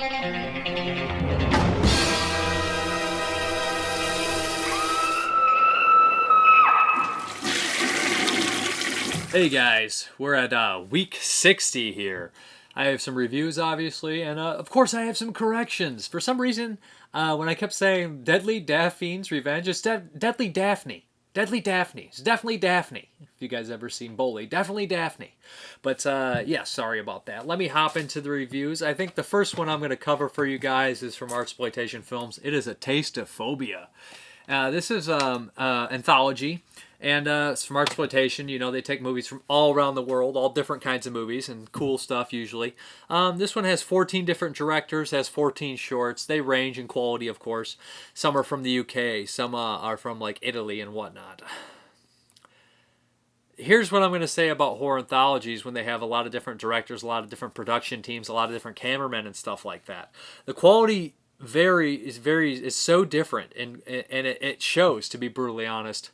Hey guys, we're at week 60 here. I have some reviews, obviously, and of course I have some corrections. For some reason, when I kept saying Deadly Daphne's Revenge, it's Deadly Daphne. Deadly Daphne. It's definitely Daphne. If you guys ever seen Bully, definitely Daphne. But yeah, sorry about that. Let me hop into the reviews. I think the first one I'm going to cover for you guys is from Ozploitation Films. It is A Taste of Phobia. This is anthology. And it's from Ozploitation. You know, they take movies from all around the world, all different kinds of movies, and cool stuff usually. This one has 14 different directors, has 14 shorts. They range in quality, of course. Some are from the UK, some are from like Italy and whatnot. Here's what I'm going to say about horror anthologies when they have a lot of different directors, a lot of different production teams, a lot of different cameramen and stuff like that. The quality is so different, and it shows, to be brutally honest.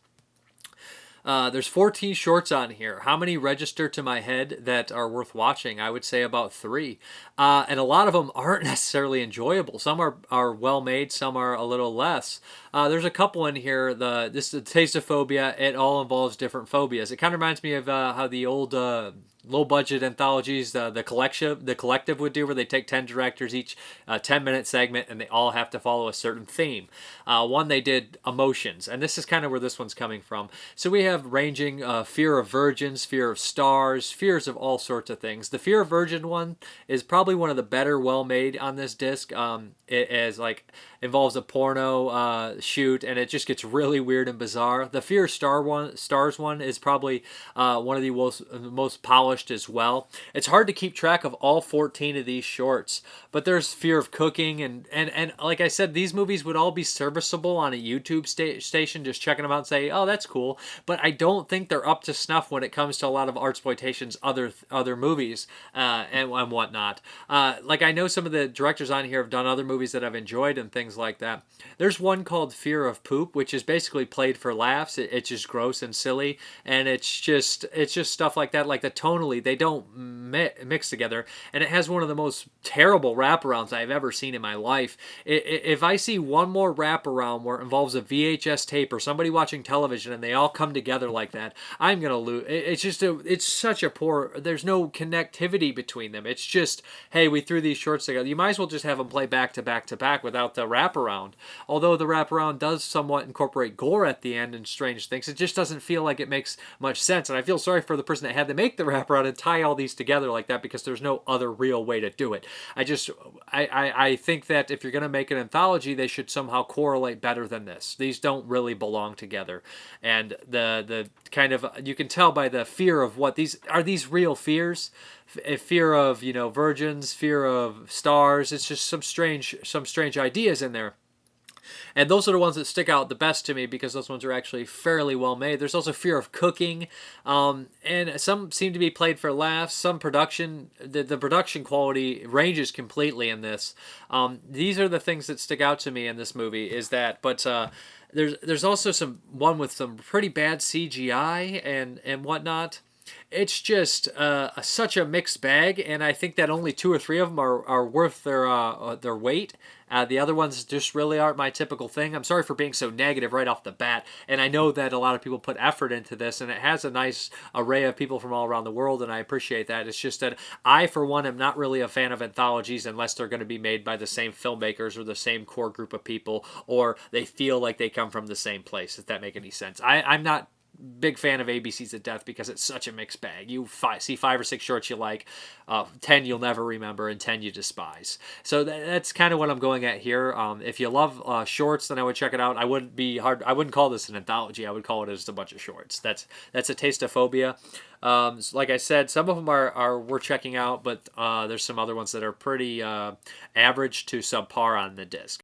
There's 14 shorts on here. How many register to my head that are worth watching? I would say about 3. And a lot of them aren't necessarily enjoyable. Some are well made, some are a little less. There's a couple in here. This is the Taste of Phobia. It all involves different phobias. It kind of reminds me of how the old low-budget anthologies, the collective would do, where they take 10 directors, each 10-minute segment, and they all have to follow a certain theme. One they did emotions, and this is kind of where this one's coming from. So we have ranging fear of virgins, fear of stars, fears of all sorts of things. The fear of virgin one is probably one of the better well-made on this disc. It involves a porno shoot, and it just gets really weird and bizarre. The fear of stars one is probably one of the most polished as well. It's hard to keep track of all 14 of these shorts, but there's fear of cooking, and like I said, these movies would all be serviceable on a YouTube station, just checking them out and say, oh, that's cool, but I don't think they're up to snuff when it comes to a lot of Ozploitation's other movies and whatnot. Like, I know some of the directors on here have done other movies that I've enjoyed and things like that. There's one called Fear of Poop, which is basically played for laughs. It's just gross and silly, and it's just stuff like that. Like, the tonally, they don't mix together, and it has one of the most terrible wraparounds I've ever seen in my life. If I see one more wraparound where it involves a VHS tape or somebody watching television and they all come together like that, I'm gonna lose. It's such a poor. There's no connectivity between them. It's just, hey, we threw these shorts together. You might as well just have them play back to back to back without the wraparound. Although the wraparound does somewhat incorporate gore at the end and strange things, it just doesn't feel like it makes much sense. And I feel sorry for the person that had to make the wraparound and tie all these together like that, because there's no other real way to do it. I think that if you're going to make an anthology, they should somehow correlate better than this. These don't really belong together. And the kind of, you can tell by the fear of what these real fears. Fear of, virgins, fear of stars. It's just some strange ideas in there. And those are the ones that stick out the best to me, because those ones are actually fairly well made. There's also fear of cooking, and some seem to be played for laughs. Some production, the production quality ranges completely in this. These are the things that stick out to me in this movie, is that, but there's also one with some pretty bad CGI and whatnot. It's just such a mixed bag, and I think that only 2 or 3 of them are worth their weight. The other ones just really aren't my typical thing. I'm sorry for being so negative right off the bat, and I know that a lot of people put effort into this, and it has a nice array of people from all around the world, and I appreciate that. It's just that I, for one, am not really a fan of anthologies unless they're going to be made by the same filmmakers or the same core group of people, or they feel like they come from the same place, if that makes any sense. I'm not big fan of ABCs of Death because it's such a mixed bag. You see 5 or 6 shorts you like, 10 you'll never remember, and 10 you despise. So that's kind of what I'm going at here. If you love shorts, then I would check it out. I wouldn't call this an anthology. I would call it just a bunch of shorts. That's A Taste of Phobia. Like I said, some of them are worth checking out, but there's some other ones that are pretty average to subpar on the disc.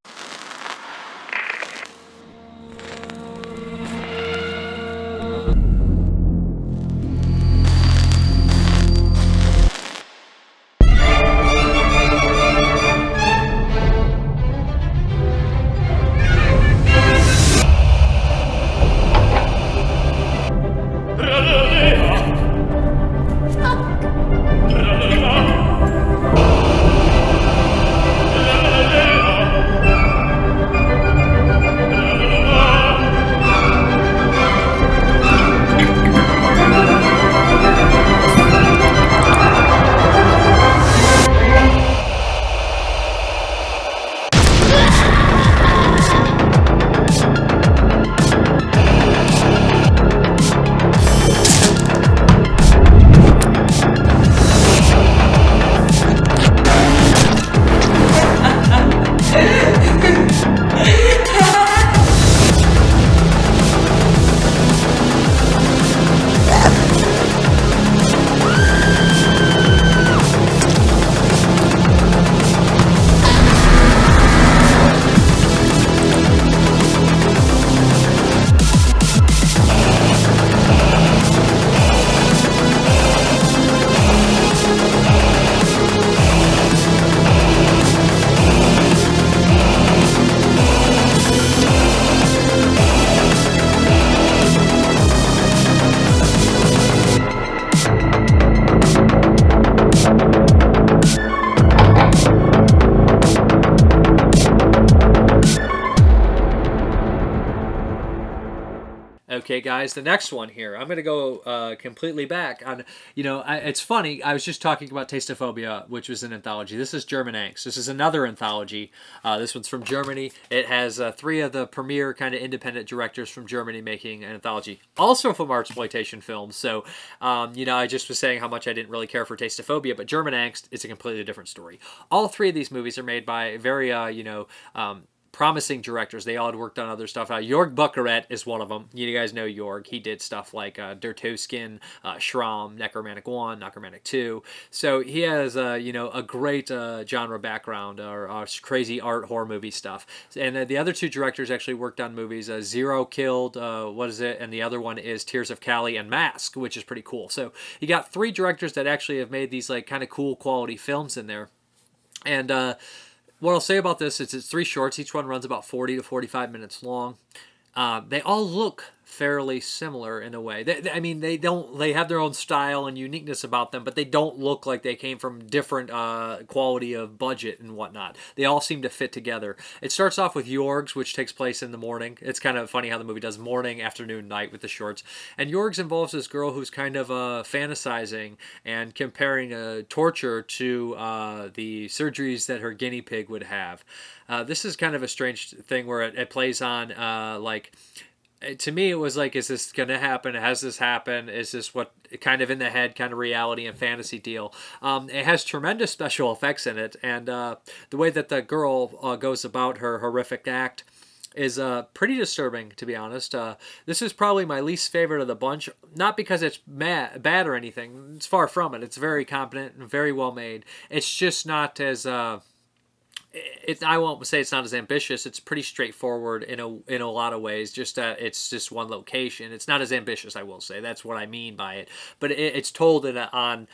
Okay, guys, the next one here. I'm going to go completely back on, it's funny. I was just talking about Phobia, which was an anthology. This is German Angst. This is another anthology. This one's from Germany. It has 3 of the premier kind of independent directors from Germany making an anthology. Also from Artsploitation films. So, I just was saying how much I didn't really care for Phobia, but German Angst is a completely different story. All 3 of these movies are made by very, promising directors. They all had worked on other stuff. Jörg Buchardt is one of them. You guys know Jörg. He did stuff like Der Toskin, Schramm, Necromantic 1, Necromantic 2. So he has, a great genre background or crazy art horror movie stuff. And the other 2 directors actually worked on movies. Zero Killed, what is it? And the other one is Tears of Cali and Mask, which is pretty cool. So you got 3 directors that actually have made these like kind of cool quality films in there. And what I'll say about this is it's 3 shorts. Each one runs about 40 to 45 minutes long. They all look fairly similar in a way. They have their own style and uniqueness about them, but they don't look like they came from different quality of budget and whatnot. They all seem to fit together. It starts off with Jorg's, which takes place in the morning. It's kind of funny how the movie does morning, afternoon, night with the shorts. And Jorg's involves this girl who's kind of fantasizing and comparing torture to the surgeries that her guinea pig would have. This is kind of a strange thing where it plays on to me, it was like, is this going to happen? Has this happened? Is this what kind of in the head kind of reality and fantasy deal? It has tremendous special effects in it. And the way that the girl goes about her horrific act is pretty disturbing, to be honest. This is probably my least favorite of the bunch. Not because it's bad or anything. It's far from it. It's very competent and very well made. It's just not as... I won't say it's not as ambitious. It's pretty straightforward in a lot of ways. Just that it's just one location. It's not as ambitious, I will say. That's what I mean by it. But it's told in an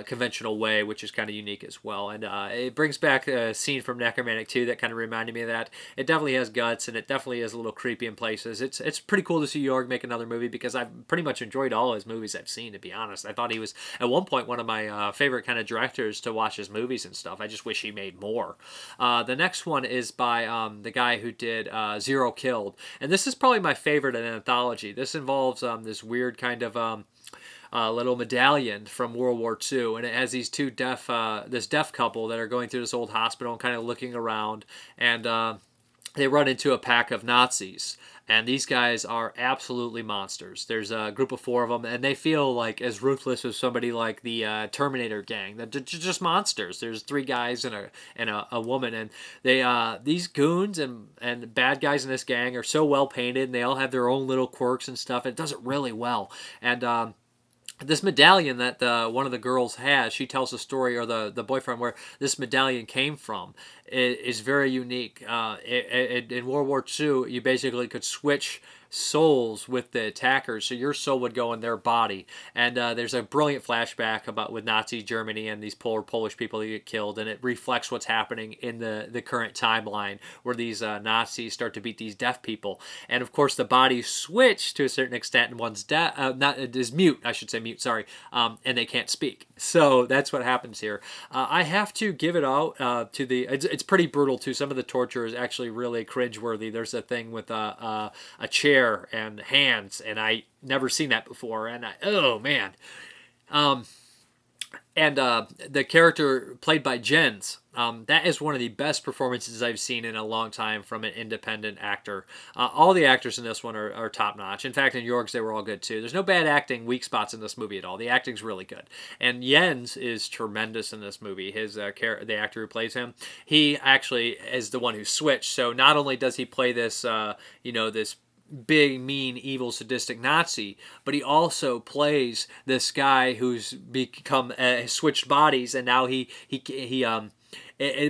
conventional way, which is kind of unique as well. And it brings back a scene from Necromantic 2 that kind of reminded me of that. It definitely has guts, and it definitely is a little creepy in places. It's pretty cool to see Jorg make another movie because I've pretty much enjoyed all his movies I've seen, to be honest. I thought he was, at one point, one of my favorite kind of directors to watch his movies and stuff. I just wish he made more. The next one is by the guy who did Zero Killed. And this is probably my favorite in an anthology. This involves this weird kind of little medallion from World War II. And it has these 2 this deaf couple that are going through this old hospital and kind of looking around. And they run into a pack of Nazis. And these guys are absolutely monsters. There's a group of 4 of them, and they feel like as ruthless as somebody like the Terminator gang. They're just monsters. There's 3 guys and a woman, and they these goons and bad guys in this gang are so well painted, and they all have their own little quirks and stuff. It does it really well, and this medallion that one of the girls has, she tells the story, or the boyfriend, where this medallion came from, is very unique. In World War II, you basically could switch souls with the attackers, so your soul would go in their body. And there's a brilliant flashback about with Nazi Germany and these poor Polish people that get killed, and it reflects what's happening in the current timeline where these Nazis start to beat these deaf people. And of course, the bodies switch to a certain extent, and one's is mute, I should say mute, sorry, and they can't speak. So that's what happens here. I have to give it out to the. It's pretty brutal too. Some of the torture is actually really cringeworthy. There's a thing with a chair and hands, and I never seen that before, and oh man. And the character played by Jens, that is one of the best performances I've seen in a long time from an independent actor. All the actors in this one are top-notch. In fact, in Jorg's, they were all good, too. There's no bad acting, weak spots in this movie at all. The acting's really good. And Jens is tremendous in this movie. His the actor who plays him, he actually is the one who switched. So not only does he play this, this big, mean, evil, sadistic Nazi, but he also plays this guy who's become switched bodies, and now he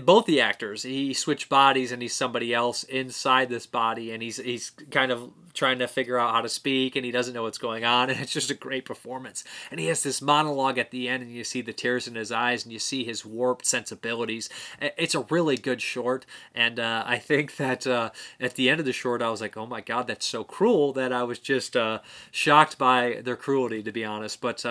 both the actors, he switched bodies and he's somebody else inside this body, and he's kind of trying to figure out how to speak, and he doesn't know what's going on, and it's just a great performance. And he has this monologue at the end, and you see the tears in his eyes, and you see his warped sensibilities. It's a really good short, and I think that at the end of the short, I was like, oh my god, that's so cruel, that I was just shocked by their cruelty, to be honest. But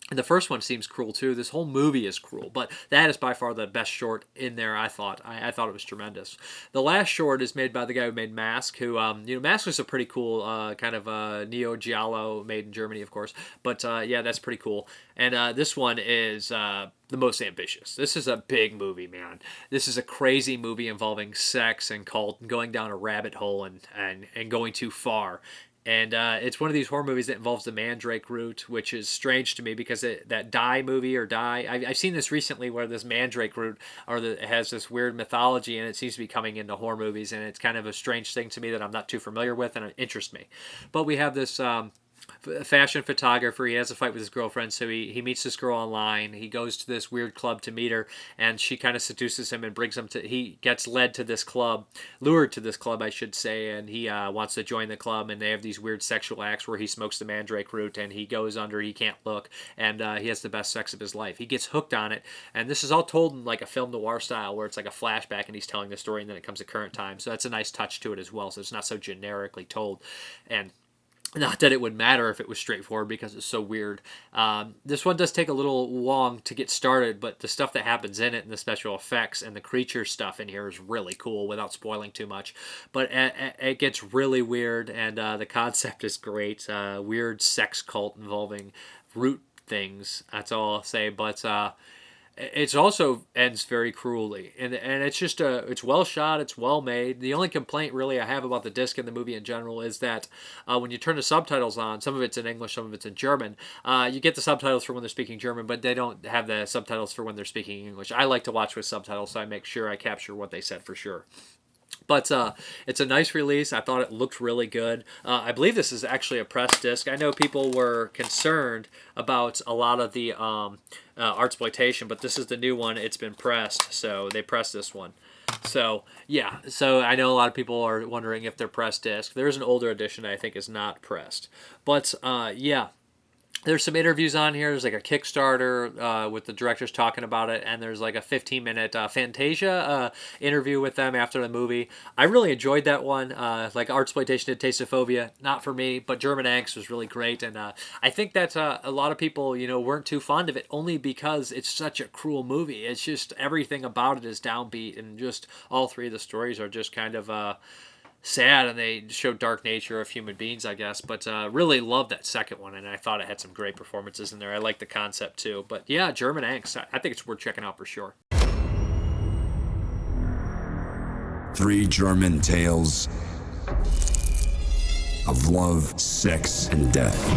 And the first one seems cruel too. This whole movie is cruel, but that is by far the best short in there. I thought it was tremendous. The last short is made by the guy who made Mask, who Mask was a pretty cool kind of Neo Giallo, made in Germany, of course. But yeah, that's pretty cool. And this one is the most ambitious. This is a big movie, man. This is a crazy movie involving sex and cult and going down a rabbit hole and going too far. And it's one of these horror movies that involves the mandrake root, which is strange to me because that Die movie or Die, I've seen this recently where this mandrake root has this weird mythology, and it seems to be coming into horror movies, and it's kind of a strange thing to me that I'm not too familiar with, and it interests me. But we have this fashion photographer. He has a fight with his girlfriend, so he meets this girl online. He goes to this weird club to meet her, and she kind of seduces him and brings him to, he gets lured to this club, I should say, and he wants to join the club, and they have these weird sexual acts where he smokes the mandrake root, and he goes under, he can't look, and he has the best sex of his life. He gets hooked on it, and this is all told in like a film noir style where it's like a flashback and he's telling the story, and then it comes to current time, so that's a nice touch to it as well, so it's not so generically told. And not that it would matter if it was straightforward because it's so weird. This one does take a little long to get started, but the stuff that happens in it and the special effects and the creature stuff in here is really cool without spoiling too much. But it gets really weird, and the concept is great. Weird sex cult involving root things. That's all I'll say. But it's also ends very cruelly, and it's just it's well shot, it's well made. The only complaint really I have about the disc and the movie in general is that when you turn the subtitles on, some of it's in English, some of it's in German. You get the subtitles for when they're speaking German, but they don't have the subtitles for when they're speaking English. I like to watch with subtitles, so I make sure I capture what they said for sure. But it's a nice release. I thought it looked really good. I believe this is actually a press disc. I know people were concerned about a lot of the Artsploitation, but this is the new one. It's been pressed, so they pressed this one. So, yeah. So I know a lot of people are wondering if they're pressed disc. There's an older edition that I think is not pressed. But, yeah. There's some interviews on here. There's like a Kickstarter with the directors talking about it, and there's like a 15-minute Fantasia interview with them after the movie. I really enjoyed that one. Like Artsploitation did Taste of Phobia, not for me, but German Angst was really great, and I think that a lot of people, weren't too fond of it only because it's such a cruel movie. It's just everything about it is downbeat, and just all three of the stories are just kind of sad, and they show dark nature of human beings, I guess, but really loved that second one, and I thought it had some great performances in there. I like the concept too, but yeah, German Angst, I think it's worth checking out for sure. 3 German tales of love, sex, and death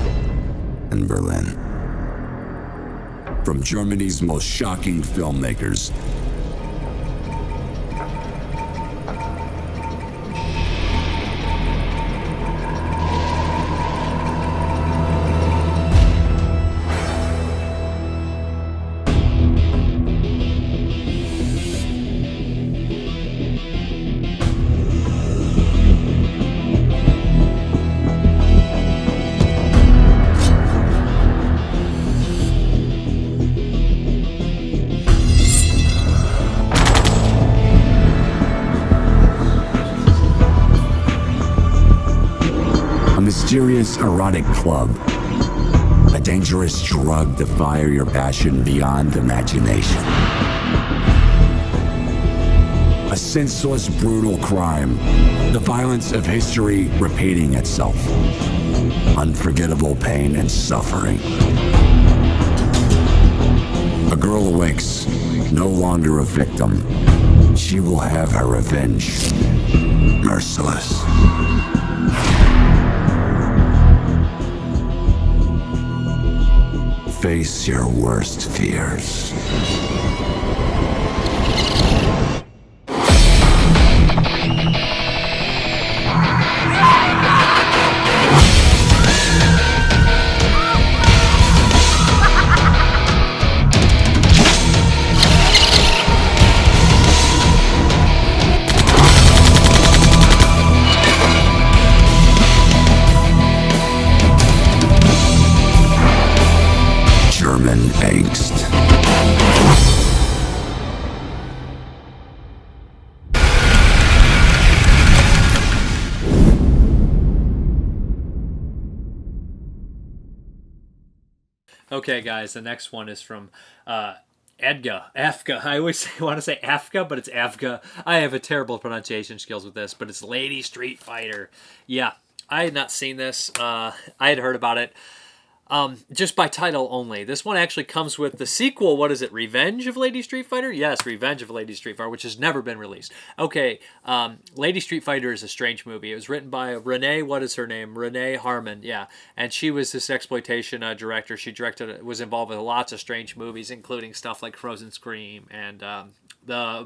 in Berlin. From Germany's most shocking filmmakers, mysterious erotic club, a dangerous drug to fire your passion beyond imagination. A senseless, brutal crime, the violence of history repeating itself. Unforgettable pain and suffering. A girl awakes, no longer a victim. She will have her revenge. Merciless. Face your worst fears. Angst. Okay, guys, the next one is from Afga. I always want to say Afga, but it's Afga. I have a terrible pronunciation skills with this, but it's Lady Street Fighter. Yeah, I had not seen this. I had heard about it. Just by title only. This one actually comes with the sequel. What is it? Revenge of Lady Street Fighter? Yes, Revenge of Lady Street Fighter, which has never been released. Okay, Lady Street Fighter is a strange movie. It was written by Renee, what is her name? Renee Harmon, yeah. And she was this exploitation director. She was involved with lots of strange movies, including stuff like Frozen Scream and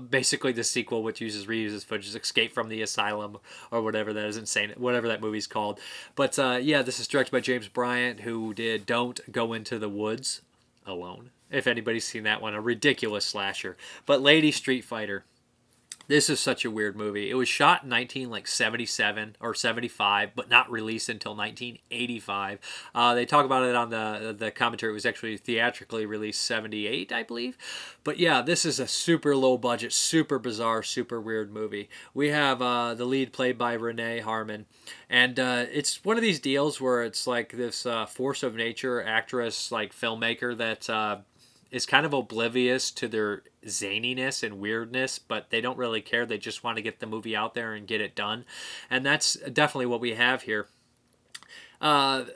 basically the sequel, which reuses footage, Escape from the Asylum, or whatever that is, insane, whatever that movie's called. But yeah, this is directed by James Bryant, who did Don't Go Into the Woods Alone. If anybody's seen that one, a ridiculous slasher. But Lady Street Fighter. This is such a weird movie. It was shot in 1977 or 75, but not released until 1985. They talk about it on the commentary. It was actually theatrically released 78, I believe. But yeah, this is a super low budget, super bizarre, super weird movie. We have the lead played by Renee Harmon. And it's one of these deals where it's like this force of nature actress, like filmmaker that is kind of oblivious to their zaniness and weirdness, but they don't really care. They just want to get the movie out there and get it done. And that's definitely what we have here. The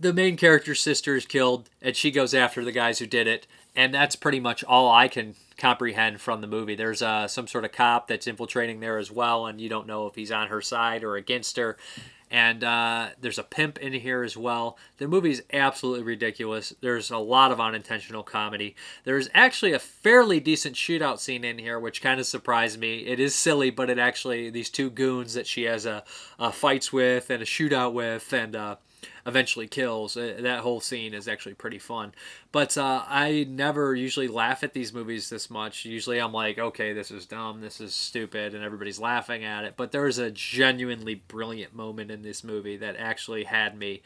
main character's sister is killed, and she goes after the guys who did it. And that's pretty much all I can comprehend from the movie. There's some sort of cop that's infiltrating there as well, and you don't know if he's on her side or against her. And there's a pimp in here as well. The movie's absolutely ridiculous. There's a lot of unintentional comedy. There's actually a fairly decent shootout scene in here, which kind of surprised me. It is silly, but it actually, these two goons that she has fights with and a shootout with and eventually kills. That whole scene is actually pretty fun. But I never usually laugh at these movies this much. Usually I'm like, okay, this is dumb, this is stupid, and everybody's laughing at it. But there's a genuinely brilliant moment in this movie that actually had me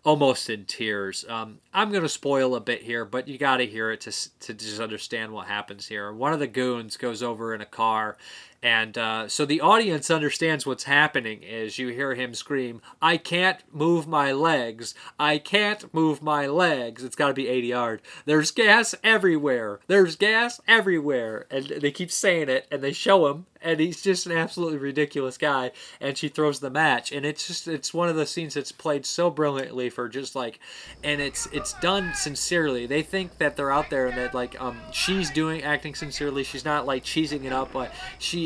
almost in tears. I'm going to spoil a bit here, but you got to hear it to just understand what happens here. One of the goons goes over in a car, and so the audience understands what's happening is you hear him scream, "I can't move my legs. I can't move my legs." It's got to be 80 yard. "There's gas everywhere. There's gas everywhere." And they keep saying it, and they show him, and he's just an absolutely ridiculous guy. And she throws the match, and it's one of the scenes that's played so brilliantly for just like, and it's done sincerely. They think that they're out there and that like she's acting sincerely. She's not like cheesing it up, but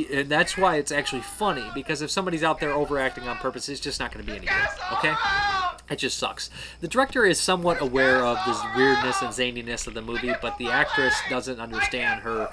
and that's why it's actually funny, because if somebody's out there overacting on purpose, it's just not going to be any good. Okay. It just sucks. The director is somewhat aware of this weirdness and zaniness of the movie, but the actress doesn't understand her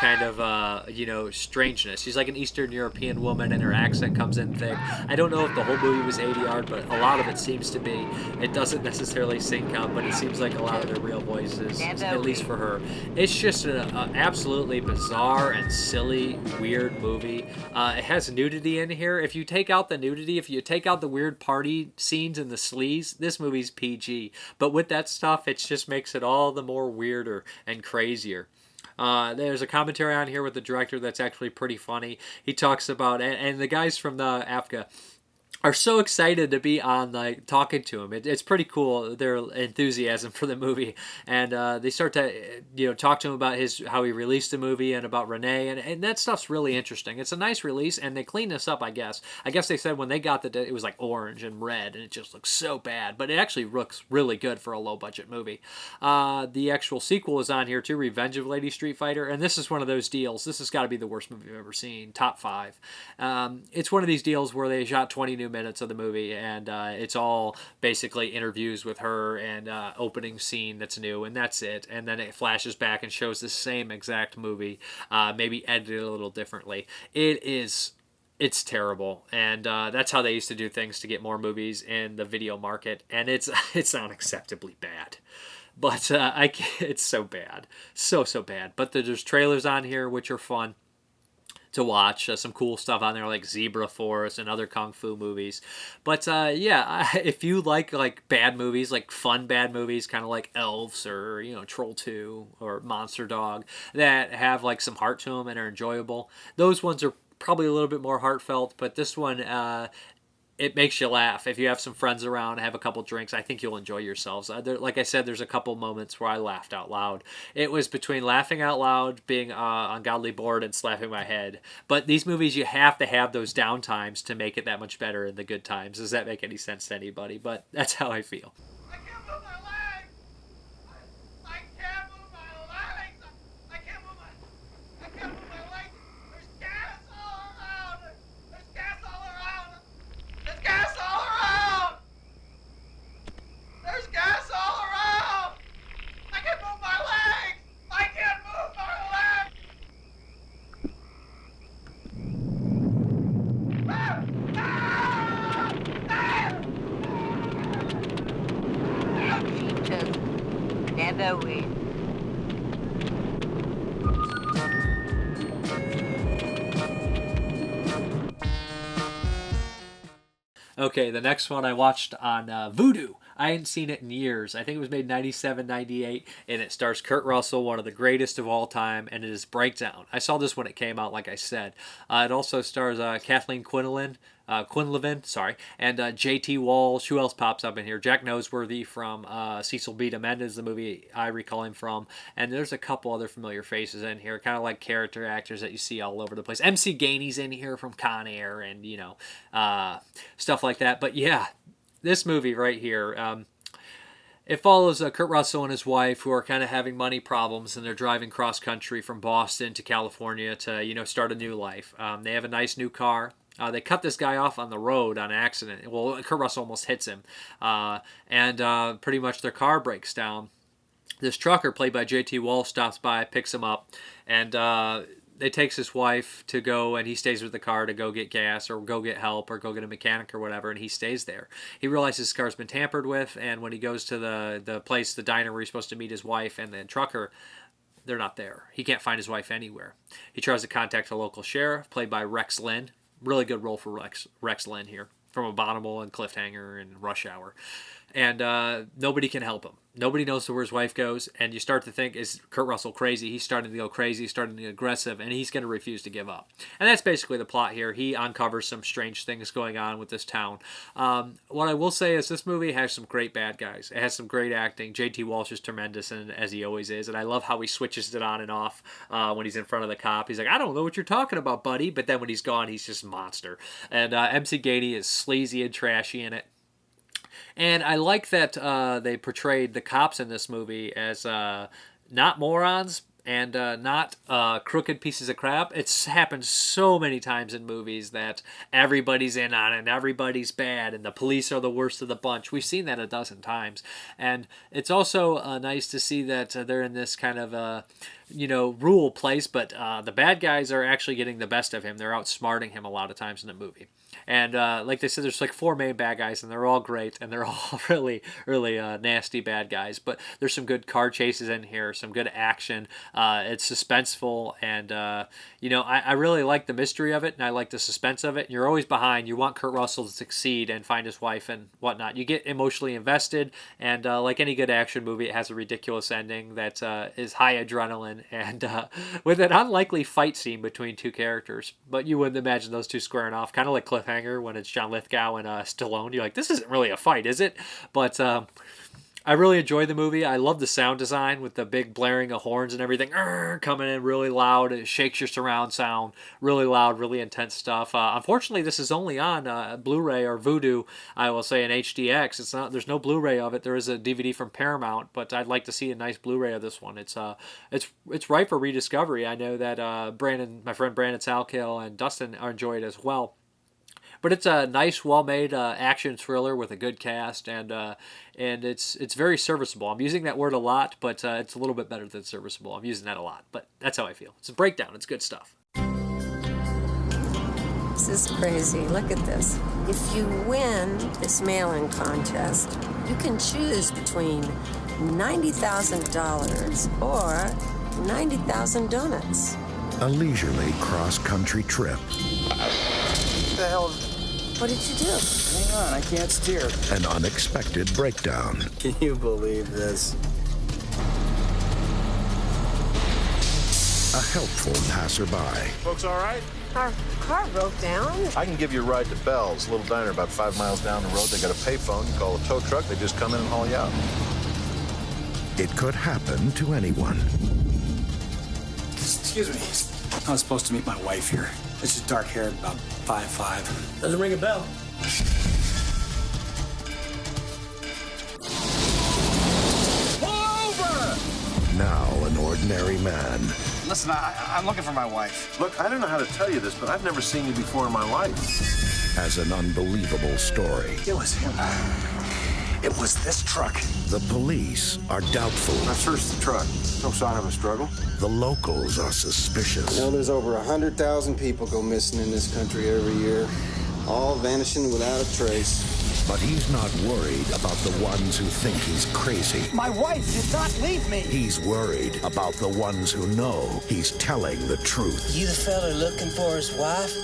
kind of, strangeness. She's like an Eastern European woman, and her accent comes in thick. I don't know if the whole movie was 80 yard, but a lot of it seems to be. It doesn't necessarily sync up, but it seems like a lot of their real voices, at least for her. It's just an absolutely bizarre and silly, weird movie. It has nudity in here. If you take out the nudity, if you take out the weird party scenes and the sleaze, this movie's PG. But with that stuff, it just makes it all the more weirder and crazier. There's a commentary on here with the director that's actually pretty funny. He talks about, and the guys from the AFCA are so excited to be on, like, talking to him. It's pretty cool, their enthusiasm for the movie. And they start to, talk to him about how he released the movie and about Renee. And that stuff's really interesting. It's a nice release, and they cleaned this up, I guess. I guess they said when they got it was like orange and red, and it just looks so bad. But it actually looks really good for a low-budget movie. The actual sequel is on here, too, Revenge of Lady Street Fighter. And this is one of those deals. This has got to be the worst movie I've ever seen. Top 5. It's one of these deals where they shot 20 new minutes of the movie, and it's all basically interviews with her and opening scene that's new, and that's it. And then it flashes back and shows the same exact movie, maybe edited a little differently. It's terrible, and that's how they used to do things to get more movies in the video market, and it's unacceptably bad. But it's so bad, so bad. But there's trailers on here which are fun to watch. Some cool stuff on there like Zebra Force and other kung fu movies. But if you like bad movies, like fun bad movies, kind of like Elves or Troll 2 or Monster Dog, that have like some heart to them and are enjoyable, those ones are probably a little bit more heartfelt. But this one it makes you laugh. If you have some friends around, have a couple drinks, I think you'll enjoy yourselves. Like I said, there's a couple moments where I laughed out loud. It was between laughing out loud, being ungodly bored, and slapping my head. But these movies, you have to have those down times to make it that much better in the good times. Does that make any sense to anybody? But that's how I feel. I can't move my legs! I can't move my legs! I can't move my legs! There's gas all around! There's gas all around! There's gas all around! There's gas all around! I can't move my legs! I can't move my legs! Ah! Ah! Ah! She just never win. Okay, the next one I watched on Vudu. I hadn't seen it in years. I think it was made 97, 98, and it stars Kurt Russell, one of the greatest of all time, and it is Breakdown. I saw this when it came out, like I said. It also stars Kathleen Quinlivan, and J.T. Walsh. Who else pops up in here? Jack Noseworthy from Cecil B. DeMenda is the movie I recall him from. And there's a couple other familiar faces in here, kind of like character actors that you see all over the place. MC Gainey's in here from Con Air and, stuff like that. But yeah, this movie right here, it follows Kurt Russell and his wife who are kind of having money problems, and they're driving cross country from Boston to California to, start a new life. They have a nice new car. They cut this guy off on the road on accident. Well, Kurt Russell almost hits him. And pretty much their car breaks down. This trucker, played by J.T. Walsh, stops by, picks him up, and they takes his wife to go, and he stays with the car to go get gas or go get help or go get a mechanic or whatever, and he stays there. He realizes his car's been tampered with, and when he goes to the place, the diner where he's supposed to meet his wife and the trucker, they're not there. He can't find his wife anywhere. He tries to contact a local sheriff, played by Rex Linn. Really good role for Rex Linn here, from Abominable and Cliffhanger and Rush Hour. And nobody can help him. Nobody knows where his wife goes, and you start to think, is Kurt Russell crazy? He's starting to go crazy, he's starting to get aggressive, and he's going to refuse to give up. And that's basically the plot here. He uncovers some strange things going on with this town. What I will say is this movie has some great bad guys. It has some great acting. J.T. Walsh is tremendous, and as he always is, and I love how he switches it on and off when he's in front of the cop. He's like, I don't know what you're talking about, buddy, but then when he's gone, he's just a monster. And MC Gainey is sleazy and trashy in it. And I like that they portrayed the cops in this movie as not morons and not crooked pieces of crap. It's happened so many times in movies that everybody's in on it and everybody's bad and the police are the worst of the bunch. We've seen that a dozen times. And it's also nice to see that they're in this kind of rural place, but the bad guys are actually getting the best of him. They're outsmarting him a lot of times in the movie. And like they said, there's like 4 main bad guys, and they're all great, and they're all really, really nasty bad guys. But there's some good car chases in here, some good action. It's suspenseful, and I really like the mystery of it, and I like the suspense of it. And you're always behind. You want Kurt Russell to succeed and find his wife and whatnot. You get emotionally invested, and like any good action movie, it has a ridiculous ending that is high adrenaline, and with an unlikely fight scene between 2 characters. But you wouldn't imagine those 2 squaring off, kind of like Cliffhanger when it's John Lithgow and Stallone. You're like, this isn't really a fight, is it? But I really enjoy the movie. I love the sound design with the big blaring of horns and everything coming in really loud. It shakes your surround sound. Really loud, really intense stuff. Unfortunately, this is only on Blu-ray or Vudu, I will say, in HDX. It's not. There's no Blu-ray of it. There is a DVD from Paramount, but I'd like to see a nice Blu-ray of this one. It's ripe for rediscovery. I know that my friend Brandon Salkill and Dustin enjoy it as well. But it's a nice, well-made action thriller with a good cast, and it's very serviceable. I'm using that word a lot, but it's a little bit better than serviceable. I'm using that a lot, but that's how I feel. It's a breakdown. It's good stuff. This is crazy. Look at this. If you win this mail-in contest, you can choose between $90,000 or 90,000 donuts. A leisurely cross-country trip. What the hell? What did you do? Hang on, I can't steer. An unexpected breakdown. Can you believe this? A helpful passerby. Folks all right? Our car broke down. I can give you a ride to Bell's, a little diner about 5 miles down the road. They got a payphone. You call a tow truck, they just come in and haul you out. It could happen to anyone. Excuse me. I was supposed to meet my wife here. She's dark-haired, about 5'5". Doesn't ring a bell. Now an ordinary man Listen, I'm looking for my wife. Look, I don't know how to tell you this, but I've never seen you before in my life. has an unbelievable story. It was him. It was this truck. The police are doubtful. I searched the truck. No sign of a struggle. The locals are suspicious. You know, there's over 100,000 people go missing in this country every year, all vanishing without a trace. But he's not worried about the ones who think he's crazy. My wife did not leave me. He's worried about the ones who know he's telling the truth. You the fella looking for his wife?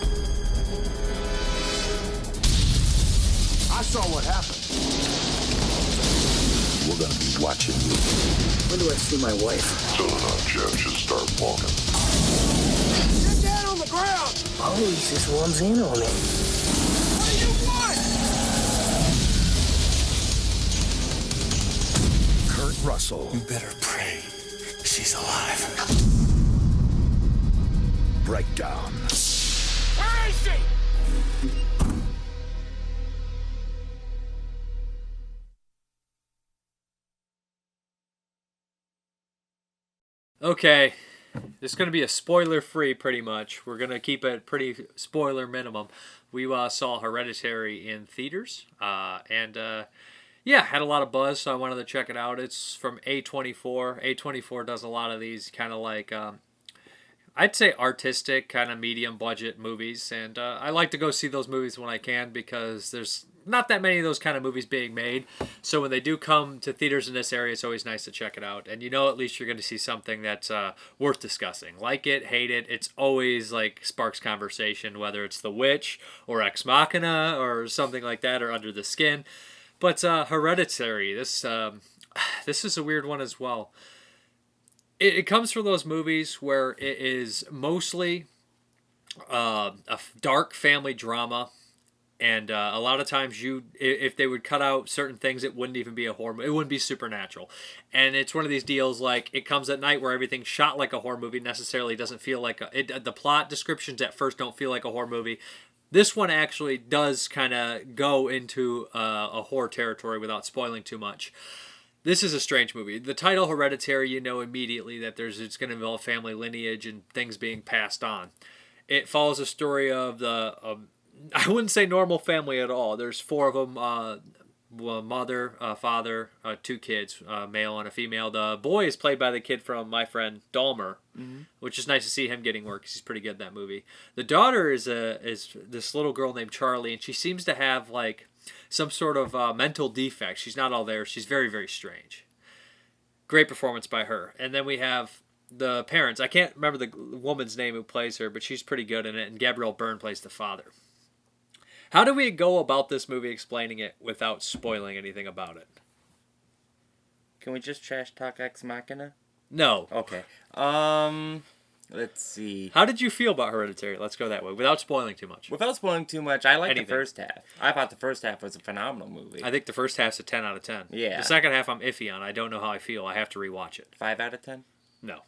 I saw what happened. We're gonna be watching you. When do I see my wife? So Jeff should start walking. Get down on the ground! Police just one's in on it. What do you want? Kurt Russell. You better pray she's alive. Breakdown. Where is she? Okay, this is going to be a spoiler-free, pretty much. We're going to keep it pretty spoiler minimum. We saw Hereditary in theaters, and yeah, had a lot of buzz, so I wanted to check it out. It's from A24. A24 does a lot of these kind of like, I'd say artistic, kind of medium-budget movies, and I like to go see those movies when I can because there's not that many of those kind of movies being made. So when they do come to theaters in this area, it's always nice to check it out. And you know, at least you're going to see something that's worth discussing. Like it, hate it, it's always like sparks conversation, whether it's The Witch or Ex Machina or something like that, or Under the Skin. But Hereditary, this is a weird one as well. It comes from those movies where it is mostly a dark family drama. And a lot of times, if they would cut out certain things, it wouldn't even be a horror movie. It wouldn't be supernatural. And it's one of these deals like it comes at night where everything's shot like a horror movie. Necessarily doesn't feel like the plot descriptions at first don't feel like a horror movie. This one actually does kind of go into a horror territory without spoiling too much. This is a strange movie. The title Hereditary, you know immediately that it's going to involve family lineage and things being passed on. It follows a story of I wouldn't say normal family at all. There's four of them, mother, father, two kids, male and a female. The boy is played by the kid from My Friend Dahmer, which is nice to see him getting work because he's pretty good in that movie. The daughter is this little girl named Charlie, and she seems to have like some sort of mental defect. She's not all there. She's very, very strange. Great performance by her. And then we have the parents. I can't remember the woman's name who plays her, but she's pretty good in it, and Gabrielle Byrne plays the father. How do we go about this movie explaining it without spoiling anything about it? Can we just trash talk Ex Machina? No. Okay. Let's see. How did you feel about Hereditary? Let's go that way, without spoiling too much. Without spoiling too much, I liked Anything. the first half. I thought the first half was a phenomenal movie. I think the first half's a 10 out of 10. Yeah. The second half I'm iffy on. I don't know how I feel. I have to rewatch it. 5 out of 10? No.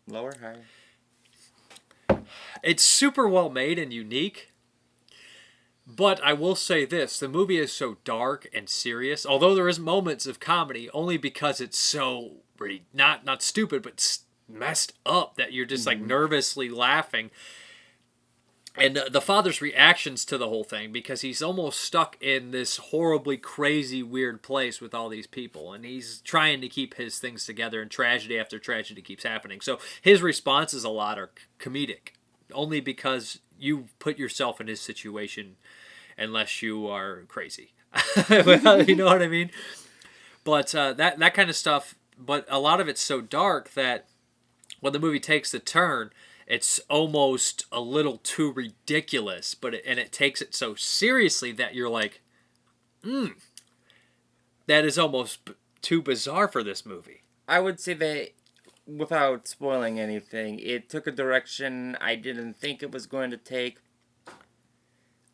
Lower, higher? It's super well made and unique. But I will say this, the movie is so dark and serious, although there is moments of comedy, only because it's so, not stupid, but messed up that you're just like nervously laughing. And the father's reactions to the whole thing, because he's almost stuck in this horribly crazy, weird place with all these people. And he's trying to keep his things together, and tragedy after tragedy keeps happening. So his responses a lot are comedic, only because you put yourself in his situation unless you are crazy. You know what I mean? But that kind of stuff, but a lot of it's so dark that when the movie takes the turn, it's almost a little too ridiculous, and it takes it so seriously that you're like, that is almost too bizarre for this movie. I would say that without spoiling anything, it took a direction I didn't think it was going to take.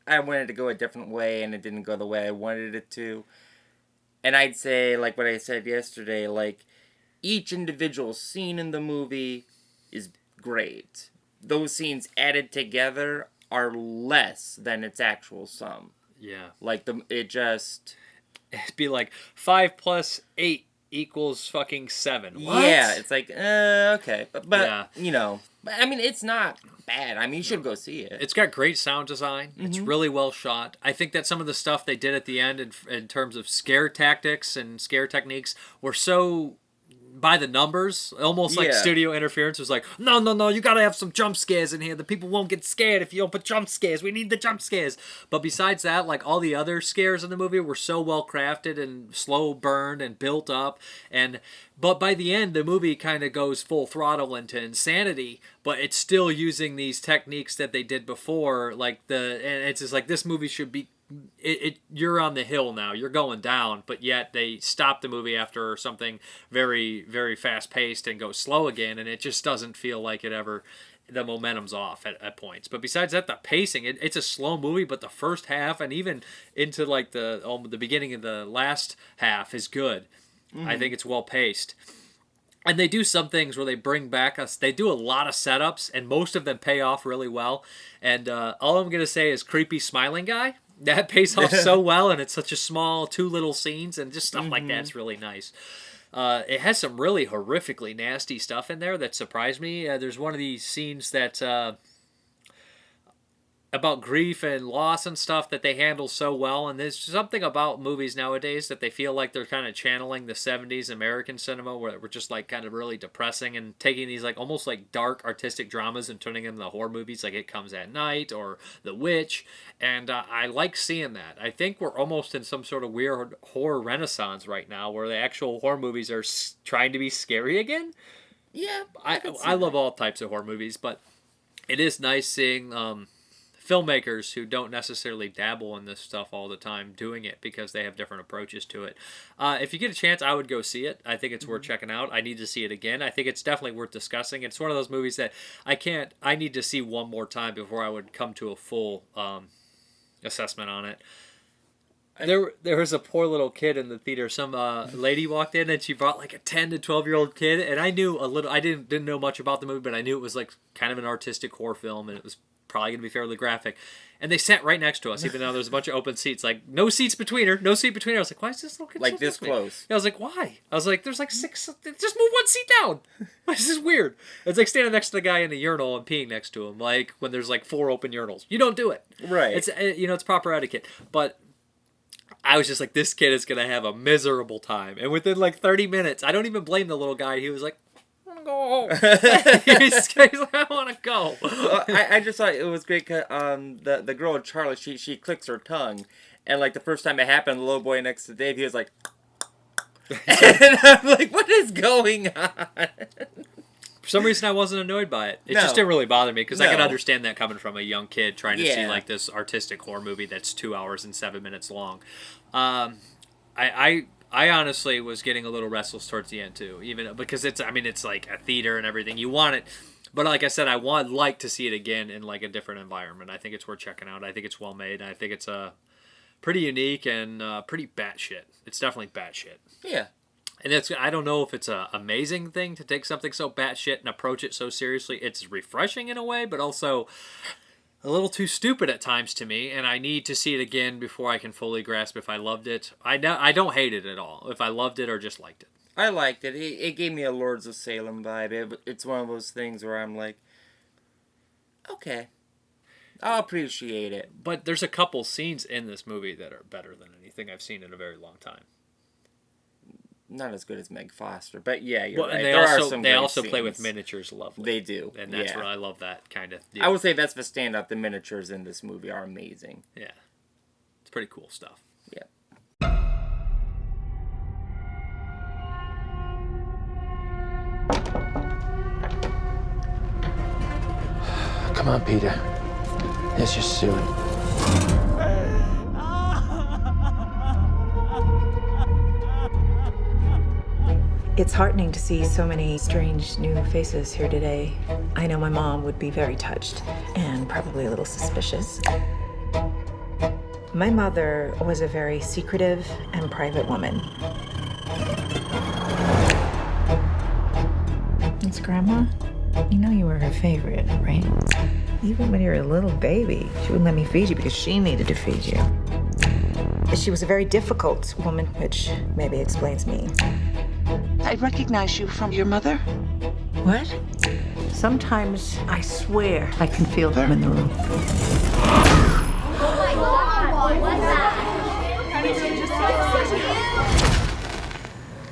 I wanted to go a different way, and it didn't go the way I wanted it to. And I'd say, like what I said yesterday, like, each individual scene in the movie is great. Those scenes added together are less than its actual sum. Yeah. Like, it'd be like 5 + 8 = fucking 7. What? Yeah, it's like, okay. But yeah. You know, I mean, it's not bad. I mean, you should go see it. It's got great sound design. Mm-hmm. It's really well shot. I think that some of the stuff they did at the end in terms of scare tactics and scare techniques were so by the numbers, almost like studio interference. Was like, no, you gotta have some jump scares in here. The people won't get scared if you don't put jump scares. We need the jump scares. But besides that, like, all the other scares in the movie were so well crafted and slow burned and built up. But by the end, the movie kind of goes full throttle into insanity, but it's still using these techniques that they did before. And it's just like, this movie should be, you're on the hill now, you're going down, but yet they stop the movie after something very, very fast paced and go slow again, and it just doesn't feel like the momentum's off at points. But besides that, the pacing, it's a slow movie, but the first half and even into like the beginning of the last half is good. Mm-hmm. I think it's well paced. And they do some things where they bring back us. They do a lot of setups, and most of them pay off really well. And all I'm going to say is creepy smiling guy. That pays off so well, and it's such a small 2 little scenes, and just stuff like that's really nice. It has some really horrifically nasty stuff in there that surprised me. There's one of these scenes that about grief and loss and stuff that they handle so well, and there's something about movies nowadays that they feel like they're kind of channeling the 70s American cinema, where we're just like kind of really depressing and taking these like almost like dark artistic dramas and turning them into horror movies, like It Comes at Night or The Witch, and I like seeing that. I think we're almost in some sort of weird horror renaissance right now, where the actual horror movies are trying to be scary again. Yeah, I love all types of horror movies, but it is nice seeing filmmakers who don't necessarily dabble in this stuff all the time doing it, because they have different approaches to it. If you get a chance, I would go see it. I think it's worth checking out. I need to see it again. I think it's definitely worth discussing. It's one of those movies that I need to see one more time before I would come to a full assessment on it. There was a poor little kid in the theater. Some lady walked in and she brought like a 10 to 12-year-old kid, and I knew a little. I didn't know much about the movie, but I knew it was like kind of an artistic horror film, and it was probably going to be fairly graphic. And they sat right next to us, even though there's a bunch of open seats. Like, no seats between her. No seat between her. I was like, why is this little kid like so this close? I was like, why? I was like, there's like 6. Just move one seat down. This is weird. It's like standing next to the guy in the urinal and peeing next to him. Like when there's like 4 open urinals. You don't do it. Right. It's it's proper etiquette. But I was just like, this kid is going to have a miserable time. And within like 30 minutes, I don't even blame the little guy. He was like, I want to go home. he's like, I want to go. I just thought it was great because the girl in Charlie, she clicks her tongue. And like the first time it happened, the little boy next to Dave, he was like, and I'm like, what is going on? For some reason, I wasn't annoyed by it. It just didn't really bother me, because I can understand that coming from a young kid trying to see like this artistic horror movie that's 2 hours and 7 minutes long. I honestly was getting a little restless towards the end too, even because it's like a theater and everything. You want it, but like I said, I would like to see it again in like a different environment. I think it's worth checking out. I think it's well made. I think it's pretty unique and pretty batshit. It's definitely batshit. Yeah. And I don't know if it's an amazing thing to take something so batshit and approach it so seriously. It's refreshing in a way, but also a little too stupid at times to me, and I need to see it again before I can fully grasp if I loved it. I don't hate it at all, if I loved it or just liked it. I liked it. It gave me a Lords of Salem vibe. It's one of those things where I'm like, okay, I'll appreciate it. But there's a couple scenes in this movie that are better than anything I've seen in a very long time. Not as good as Meg Foster, but yeah, you're right. And they also play with miniatures lovely. They do. And that's where I love that kind of deal. I would say that's the standout. The miniatures in this movie are amazing. Yeah. It's pretty cool stuff. Yeah. Come on, Peter. Here's your suit. It's heartening to see so many strange new faces here today. I know my mom would be very touched and probably a little suspicious. My mother was a very secretive and private woman. It's Grandma. You know you were her favorite, right? Even when you were a little baby, she wouldn't let me feed you because she needed to feed you. She was a very difficult woman, which maybe explains me. I recognize you from your mother. What? Sometimes I swear I can feel them in the room. Oh my God! What's that?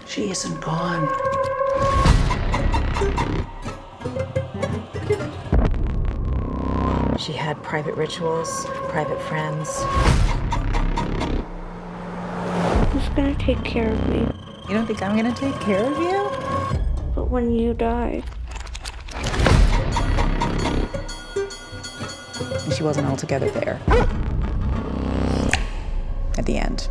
She isn't gone. She had private rituals, private friends. Who's gonna take care of me? You don't think I'm gonna take care of you? But when you die. And she wasn't altogether there. At the end.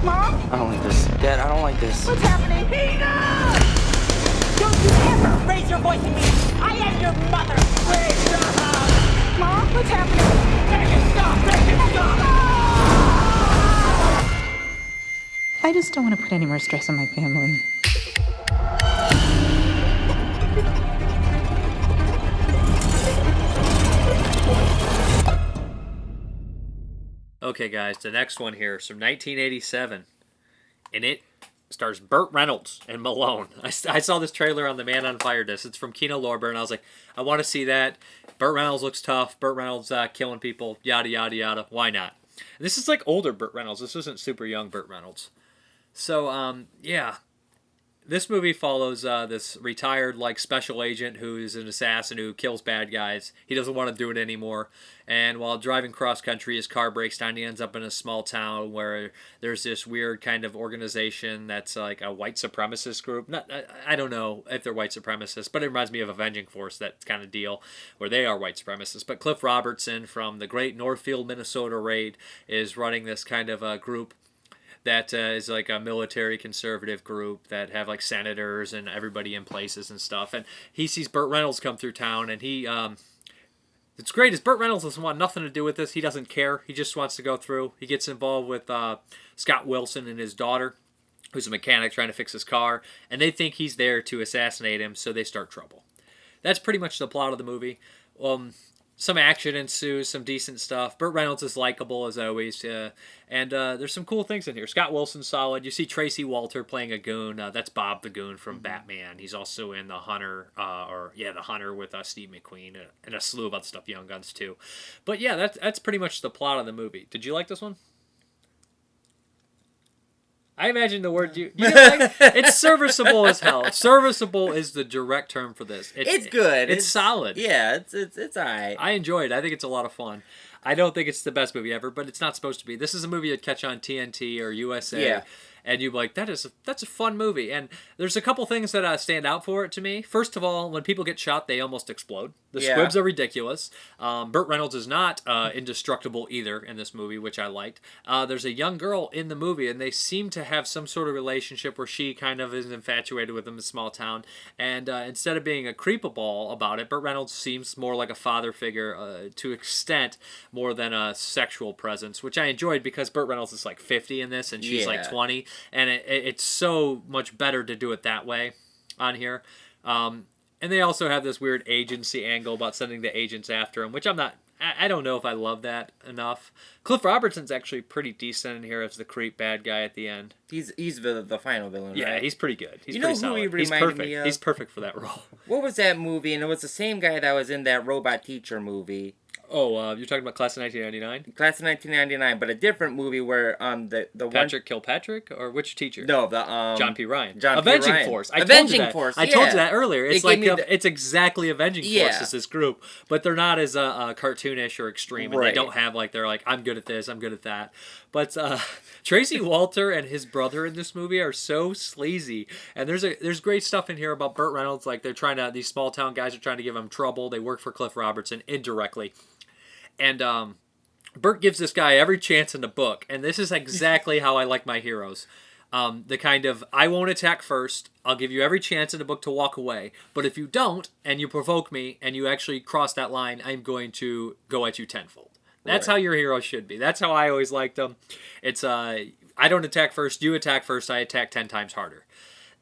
Mom? I don't like this. Dad, I don't like this. What's happening? Peter! Don't you ever raise your voice at me! I am your mother! Please stop! Mom, what's happening? Make it stop! Make it stop! I just don't want to put any more stress on my family. Okay, guys, the next one here is from 1987, and it stars Burt Reynolds and Malone. I saw this trailer on the Man on Fire disc. It's from Kino Lorber, and I was like, I want to see that. Burt Reynolds looks tough. Burt Reynolds killing people, yada, yada, yada. Why not? This is like older Burt Reynolds. This isn't super young Burt Reynolds. So, yeah. This movie follows this retired special agent who is an assassin who kills bad guys. He doesn't want to do it anymore. And while driving cross country, his car breaks down. He ends up in a small town where there's this weird kind of organization that's like a white supremacist group. I don't know if they're white supremacists, but it reminds me of Avenging Force, that kind of deal where they are white supremacists. But Cliff Robertson from the great Northfield, Minnesota raid is running this kind of group that is like a military conservative group that have like senators and everybody in places and stuff. And he sees Burt Reynolds come through town, and he, it's great is Burt Reynolds doesn't want nothing to do with this. He doesn't care. He just wants to go through. He gets involved with Scott Wilson and his daughter, who's a mechanic trying to fix his car, and they think he's there to assassinate him, so they start trouble. That's pretty much the plot of the movie. Some action ensues, some decent stuff. Burt Reynolds is likable as always, and there's some cool things in here. Scott Wilson's solid. You see Tracy Walter playing a goon. That's Bob the Goon from Batman. He's also in The Hunter, The Hunter with Steve McQueen, and a slew of other stuff, Young Guns too. But yeah, that's pretty much the plot of the movie. Did you like this one? I imagine the word you like, it's serviceable as hell. Serviceable is the direct term for this. It's good. It's solid. Yeah, it's alright. I enjoy it. I think it's a lot of fun. I don't think it's the best movie ever, but it's not supposed to be. This is a movie you'd catch on TNT or USA. Yeah. And you're like, that's a fun movie. And there's a couple things that stand out for it to me. First of all, when people get shot, they almost explode. The squibs are ridiculous. Burt Reynolds is not indestructible either in this movie, which I liked. There's a young girl in the movie, and they seem to have some sort of relationship where she kind of is infatuated with him in a small town. And instead of being a creepable about it, Burt Reynolds seems more like a father figure to extent more than a sexual presence, which I enjoyed because Burt Reynolds is like 50 in this, and she's like 20. And it's so much better to do it that way on here. And they also have this weird agency angle about sending the agents after him, which I don't know if I love that enough. Cliff Robertson's actually pretty decent in here as the creep bad guy at the end. He's the final villain, yeah, right? He's pretty good. He's you pretty know solid. Who he He's reminded perfect. me of? He's perfect for that role. What was that movie? And it was the same guy that was in that Robot Teacher movie. Oh, you're talking about Class of 1999? Class of 1999, but a different movie where the Patrick Kilpatrick, or which teacher? No, the John P. Ryan. John Avenging P. Ryan. Force. Avenging Force. I told you that earlier. It's it's exactly Avenging Force. Yeah. Is this group, but they're not as cartoonish or extreme, and they don't have they're like I'm good at this, I'm good at that. But Tracy Walter and his brother in this movie are so sleazy, and there's great stuff in here about Burt Reynolds. Like these small town guys are trying to give him trouble. They work for Cliff Robertson indirectly. And Bert gives this guy every chance in the book, and this is exactly how I like my heroes. The kind of, I won't attack first, I'll give you every chance in the book to walk away, but if you don't, and you provoke me, and you actually cross that line, I'm going to go at you tenfold. That's how your hero should be. That's how I always liked them. It's, I don't attack first, you attack first, I attack 10 times harder.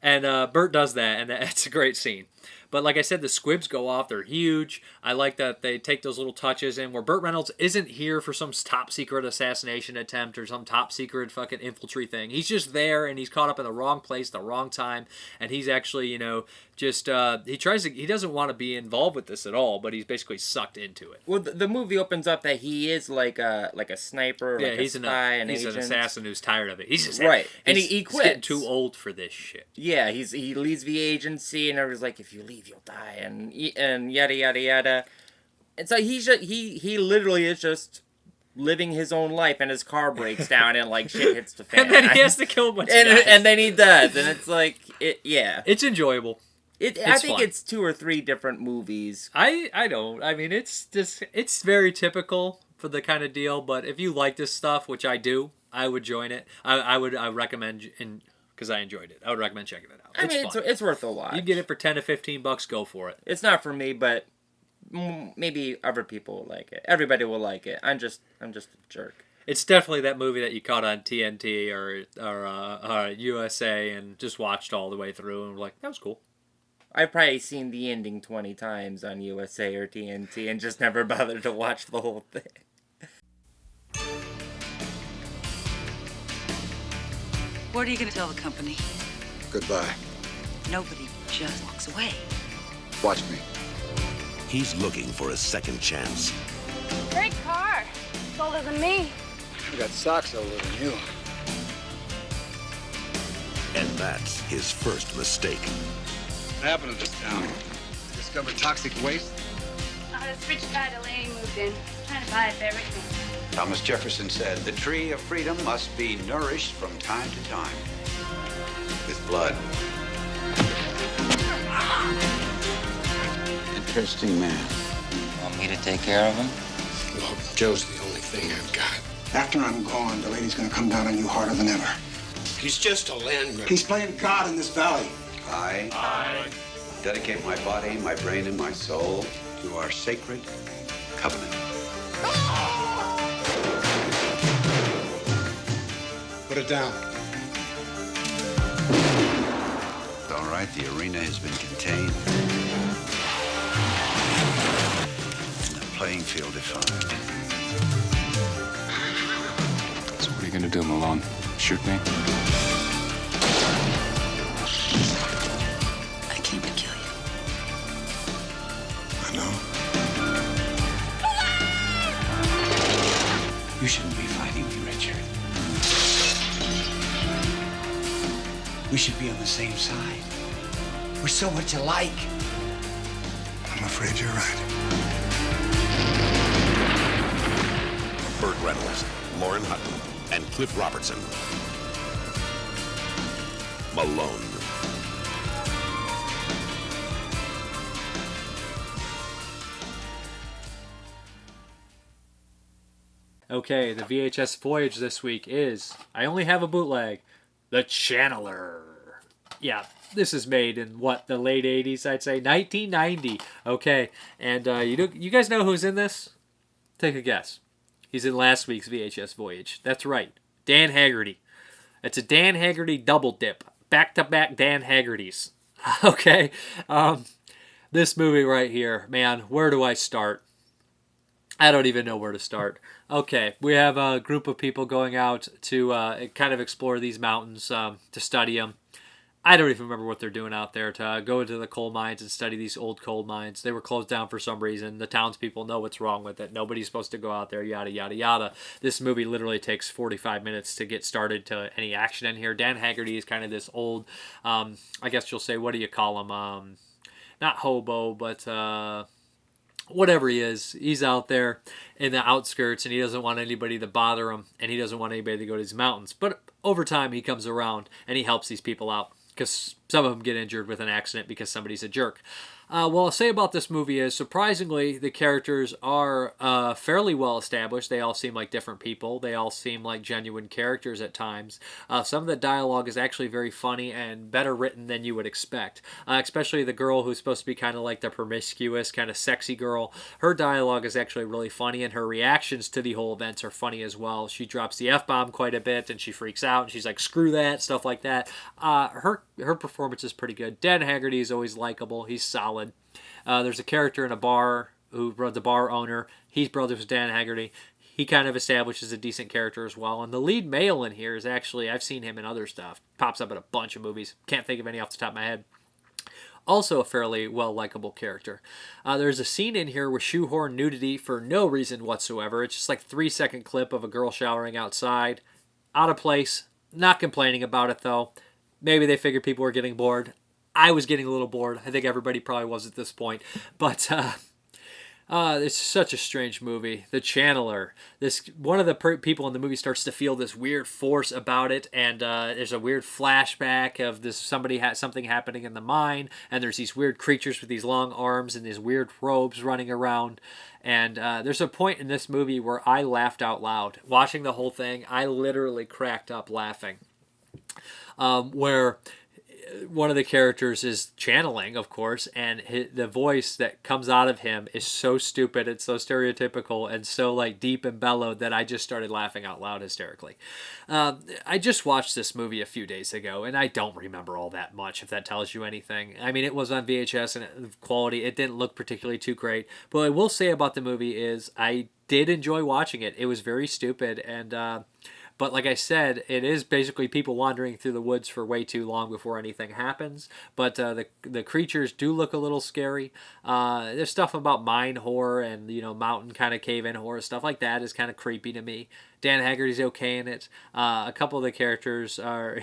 And Bert does that, and it's a great scene. But like I said, the squibs go off. They're huge. I like that they take those little touches in where Burt Reynolds isn't here for some top secret assassination attempt or some top secret fucking infantry thing. He's just there, and he's caught up in the wrong place, the wrong time, and he's actually, you know, just he doesn't want to be involved with this at all, but he's basically sucked into it. Well, the movie opens up that he is like a sniper, like he's a spy, an he's agent. an assassin who's tired of it. He's just right, and he quits. He's getting too old for this shit. Yeah, he leaves the agency, and everyone's like, if you leave, you'll die, and yada yada yada. And so he literally is just living his own life, and his car breaks down, and like shit hits the fan, and then he has to kill a bunch of guys. And then he does, and it's like it's enjoyable. I think it's 2 or 3 different movies. I don't. I mean, it's very typical for the kind of deal. But if you like this stuff, which I do, I would join it. I recommend, because I enjoyed it. I would recommend checking it out. It's worth a watch. You get it for $10 to $15. Go for it. It's not for me, but maybe other people will like it. Everybody will like it. I'm just a jerk. It's definitely that movie that you caught on TNT or USA and just watched all the way through and were like, that was cool. I've probably seen the ending 20 times on USA or TNT and just never bothered to watch the whole thing. What are you going to tell the company? Goodbye. Nobody just walks away. Watch me. He's looking for a second chance. Great car. It's older than me. I got socks older than you. And that's his first mistake. What happened to this town? Discovered toxic waste? This rich guy Delaney moved in, trying to buy up everything. Thomas Jefferson said, "The tree of freedom must be nourished from time to time with blood." Interesting man. Want me to take care of him? Well, Joe's the only thing I've got. After I'm gone, the lady's gonna come down on you harder than ever. He's just a land grab. He's playing God in this valley. I dedicate my body, my brain, and my soul to our sacred covenant. Put it down. All right, the arena has been contained. And the playing field defined. So what are you gonna do, Malone? Shoot me? I came to kill you. I know. You shouldn't be fighting me, Richard. We should be on the same side. We're so much alike. I'm afraid you're right. Burt Reynolds, Lauren Hutton, and Cliff Robertson. Malone. Okay, the VHS Voyage this week is, I only have a bootleg, the Channler. Yeah, this is made in, the late 80s, I'd say, 1990. Okay, and you guys know who's in this? Take a guess. He's in last week's VHS Voyage. That's right, Dan Haggerty. It's a Dan Haggerty double dip. Back-to-back Dan Haggertys. Okay, this movie right here, man, where do I start? I don't even know where to start. Okay, we have a group of people going out to kind of explore these mountains, to study them. I don't even remember what they're doing out there, to go into the coal mines and study these old coal mines. They were closed down for some reason. The townspeople know what's wrong with it. Nobody's supposed to go out there, yada, yada, yada. This movie literally takes 45 minutes to get started to any action in here. Dan Haggerty is kind of this old, I guess you'll say, what do you call him? Not hobo, but whatever he is. He's out there in the outskirts, and he doesn't want anybody to bother him, and he doesn't want anybody to go to these mountains. But over time, he comes around, and he helps these people out. Because Some of them get injured with an accident because somebody's a jerk. What I'll say about this movie is, surprisingly, the characters are fairly well established. They all seem like different people. They all seem like genuine characters at times. Some of the dialogue is actually very funny and better written than you would expect. Especially the girl who's supposed to be kind of like the promiscuous, kind of sexy girl. Her dialogue is actually really funny, and her reactions to the whole events are funny as well. She drops the F-bomb quite a bit, and she freaks out, and she's like, screw that, stuff like that. Her performance is pretty good. Dan Haggerty is always likable. He's solid. There's a character in a bar who the bar owner. He's brothers with Dan Haggerty. He kind of establishes a decent character as well. And the lead male in here is actually, I've seen him in other stuff. Pops up in a bunch of movies. Can't think of any off the top of my head. Also a fairly well-likable character. There's a scene in here with shoehorn nudity for no reason whatsoever. It's just like a 3-second clip of a girl showering outside. Out of place. Not complaining about it, though. Maybe they figured people were getting bored. I was getting a little bored. I think everybody probably was at this point. But it's such a strange movie. The Channler. One of the people in the movie starts to feel this weird force about it, and there's a weird flashback of something happening in the mine, and there's these weird creatures with these long arms and these weird robes running around. And there's a point in this movie where I laughed out loud. Watching the whole thing, I literally cracked up laughing. Where one of the characters is channeling, of course, and the voice that comes out of him is so stupid and so stereotypical and so like deep and bellowed that I just started laughing out loud hysterically. I just watched this movie a few days ago, and I don't remember all that much, if that tells you anything. I mean, it was on VHS, and quality, it didn't look particularly too great. But what I will say about the movie is I did enjoy watching it. It was very stupid, and but like I said, it is basically people wandering through the woods for way too long before anything happens. But the creatures do look a little scary. There's stuff about mine horror and, mountain kind of cave-in horror. Stuff like that is kind of creepy to me. Dan Haggerty's okay in it. A couple of the characters are,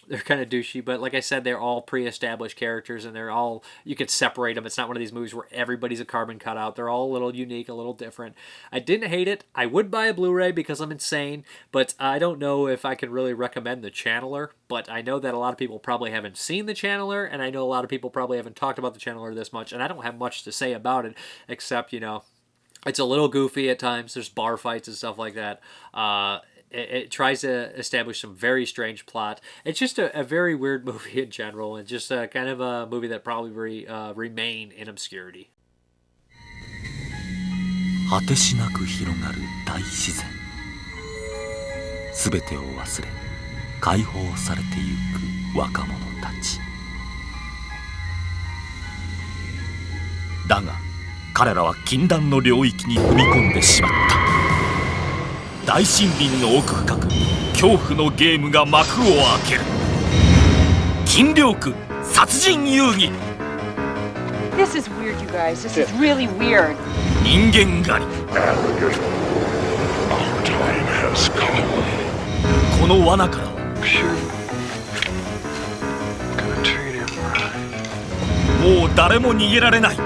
they're kind of douchey, but like I said, they're all pre-established characters, and they're all, you could separate them. It's not one of these movies where everybody's a carbon cutout. They're all a little unique, a little different. I didn't hate it. I would buy a Blu-ray because I'm insane, but I don't know if I can really recommend the Channler, but I know that a lot of people probably haven't seen the Channler, and I know a lot of people probably haven't talked about the Channler this much, and I don't have much to say about it, except, it's a little goofy at times. There's bar fights and stuff like that. It tries to establish some very strange plot. It's just a very weird movie in general, and just kind of a movie that probably remain in obscurity. 果てしなく広がる大自然。すべてを忘れ、解放されてゆく若者たち。だが、彼らは禁断の領域に踏み込んでしまった。大森林の奥深く、恐怖のゲームが幕を開ける。禁猟区殺人遊戯。This is weird, you guys. This is really weird. 人間狩り。この罠からもう誰も逃げられない。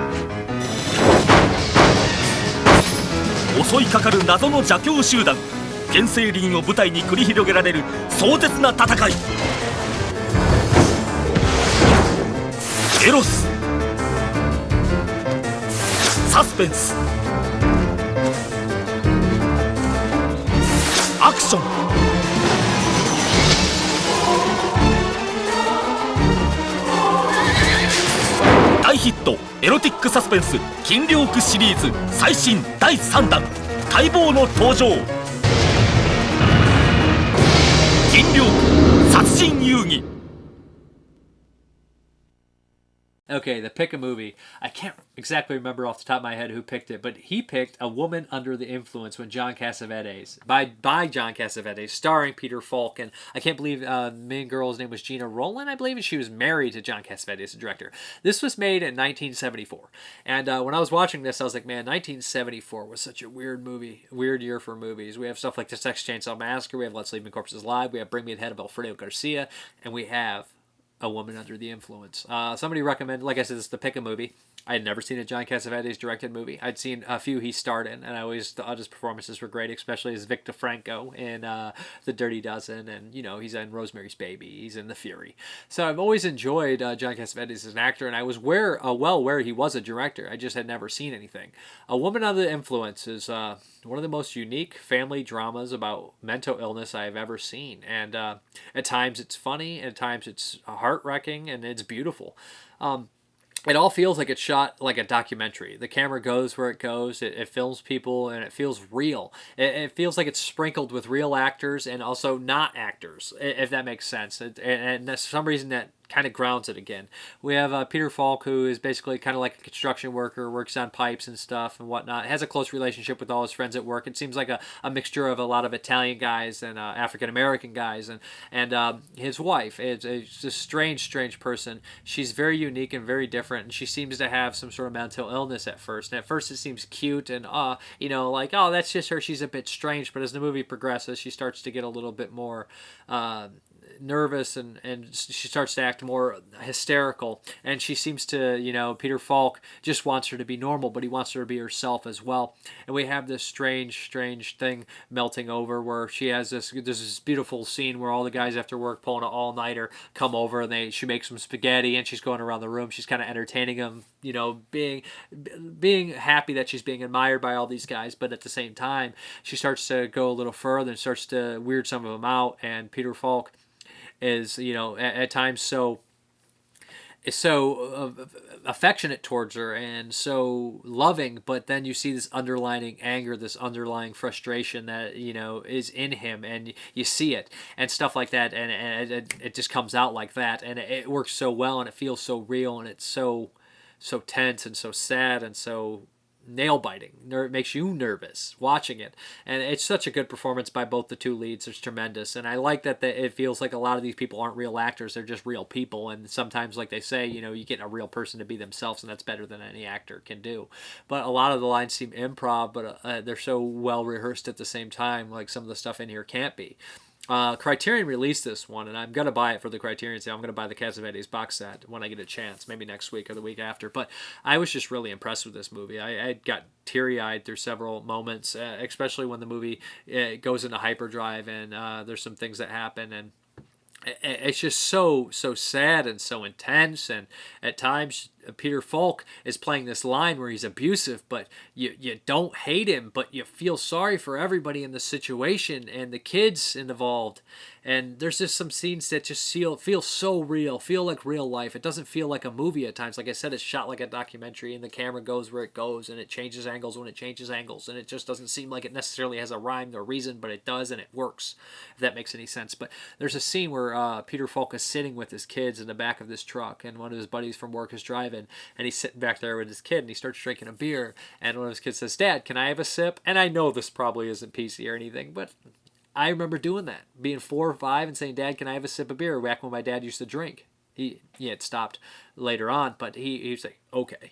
襲いかかる謎の邪教集団、原生林を舞台に繰り広げられる壮絶な戦い。エロス、サスペンス、アクション、大ヒットエロティックサスペンス禁猟区シリーズ最新第3弾、待望の登場。禁猟区殺人遊戯。Okay, the pick a movie. I can't exactly remember off the top of my head who picked it, but he picked A Woman Under the Influence when John Cassavetes, by John Cassavetes, starring Peter Falk. And I can't believe the main girl's name was Gina Rowland, I believe, and she was married to John Cassavetes, the director. This was made in 1974. And when I was watching this, I was like, man, 1974 was such a weird movie, weird year for movies. We have stuff like The Sex Chainsaw Massacre, we have Let's Leave the Corpses Alive, we have Bring Me the Head of Alfredo Garcia, and we have A Woman Under the Influence. Somebody recommended, like I said, this is the pick a movie. I had never seen a John Cassavetes directed movie. I'd seen a few he starred in, and I always thought his performances were great, especially as Victor Franco in The Dirty Dozen, and he's in Rosemary's Baby, he's in The Fury. So I've always enjoyed John Cassavetes as an actor, and I was well aware he was a director. I just had never seen anything. A Woman Under the Influence is one of the most unique family dramas about mental illness I've ever seen, and at times it's funny, at times it's heart-wrecking, and it's beautiful. It all feels like it's shot like a documentary. The camera goes where it goes. It films people, and it feels real. It feels like it's sprinkled with real actors and also not actors, if that makes sense. And for some reason that kind of grounds it again. We have Peter Falk, who is basically kind of like a construction worker, works on pipes and stuff and whatnot, has a close relationship with all his friends at work. It seems like a mixture of a lot of Italian guys and African-American guys, and his wife is a strange person. She's very unique and very different, and she seems to have some sort of mental illness at first. And at first it seems cute and, like, oh, that's just her, she's a bit strange. But as the movie progresses, she starts to get a little bit more nervous, and she starts to act more hysterical, and she seems to, Peter Falk just wants her to be normal, but he wants her to be herself as well. And we have this strange thing melting over, where she has this beautiful scene where all the guys after work pulling an all-nighter come over, and she makes some spaghetti, and she's going around the room, she's kind of entertaining them, being happy that she's being admired by all these guys. But at the same time, she starts to go a little further and starts to weird some of them out, and Peter Falk is, at times so affectionate towards her and so loving, but then you see this underlying anger, this underlying frustration that, is in him, and you see it and stuff like that, and it just comes out like that, and it works so well, and it feels so real, and it's so tense and so sad and so nail-biting. It makes you nervous watching it, and it's such a good performance by both the two leads. It's tremendous, and I like that it feels like a lot of these people aren't real actors, they're just real people, and sometimes, like they say, you get a real person to be themselves, and that's better than any actor can do. But a lot of the lines seem improv, but they're so well rehearsed at the same time, like some of the stuff in here can't be. Criterion released this one, and I'm going to buy it for the Criterion sale. I'm going to buy the Cassavetes box set when I get a chance, maybe next week or the week after. But I was just really impressed with this movie. I got teary-eyed through several moments, especially when the movie goes into hyperdrive, and there's some things that happen, and it's just so sad and so intense. And at times Peter Falk is playing this line where he's abusive, but you don't hate him, but you feel sorry for everybody in the situation and the kids involved. And there's just some scenes that just feel so real, feel like real life. It doesn't feel like a movie at times. Like I said, it's shot like a documentary, and the camera goes where it goes, and it changes angles when it changes angles, and it just doesn't seem like it necessarily has a rhyme or reason, but it does, and it works, if that makes any sense. But there's a scene where Peter Falk is sitting with his kids in the back of this truck, and one of his buddies from work is driving, and he's sitting back there with his kid, and he starts drinking a beer, and one of his kids says, "Dad, can I have a sip?" And I know this probably isn't PC or anything, but I remember doing that, being 4 or 5 and saying, "Dad, can I have a sip of beer?" Back when my dad used to drink. He had stopped later on, but he was like, "Okay,"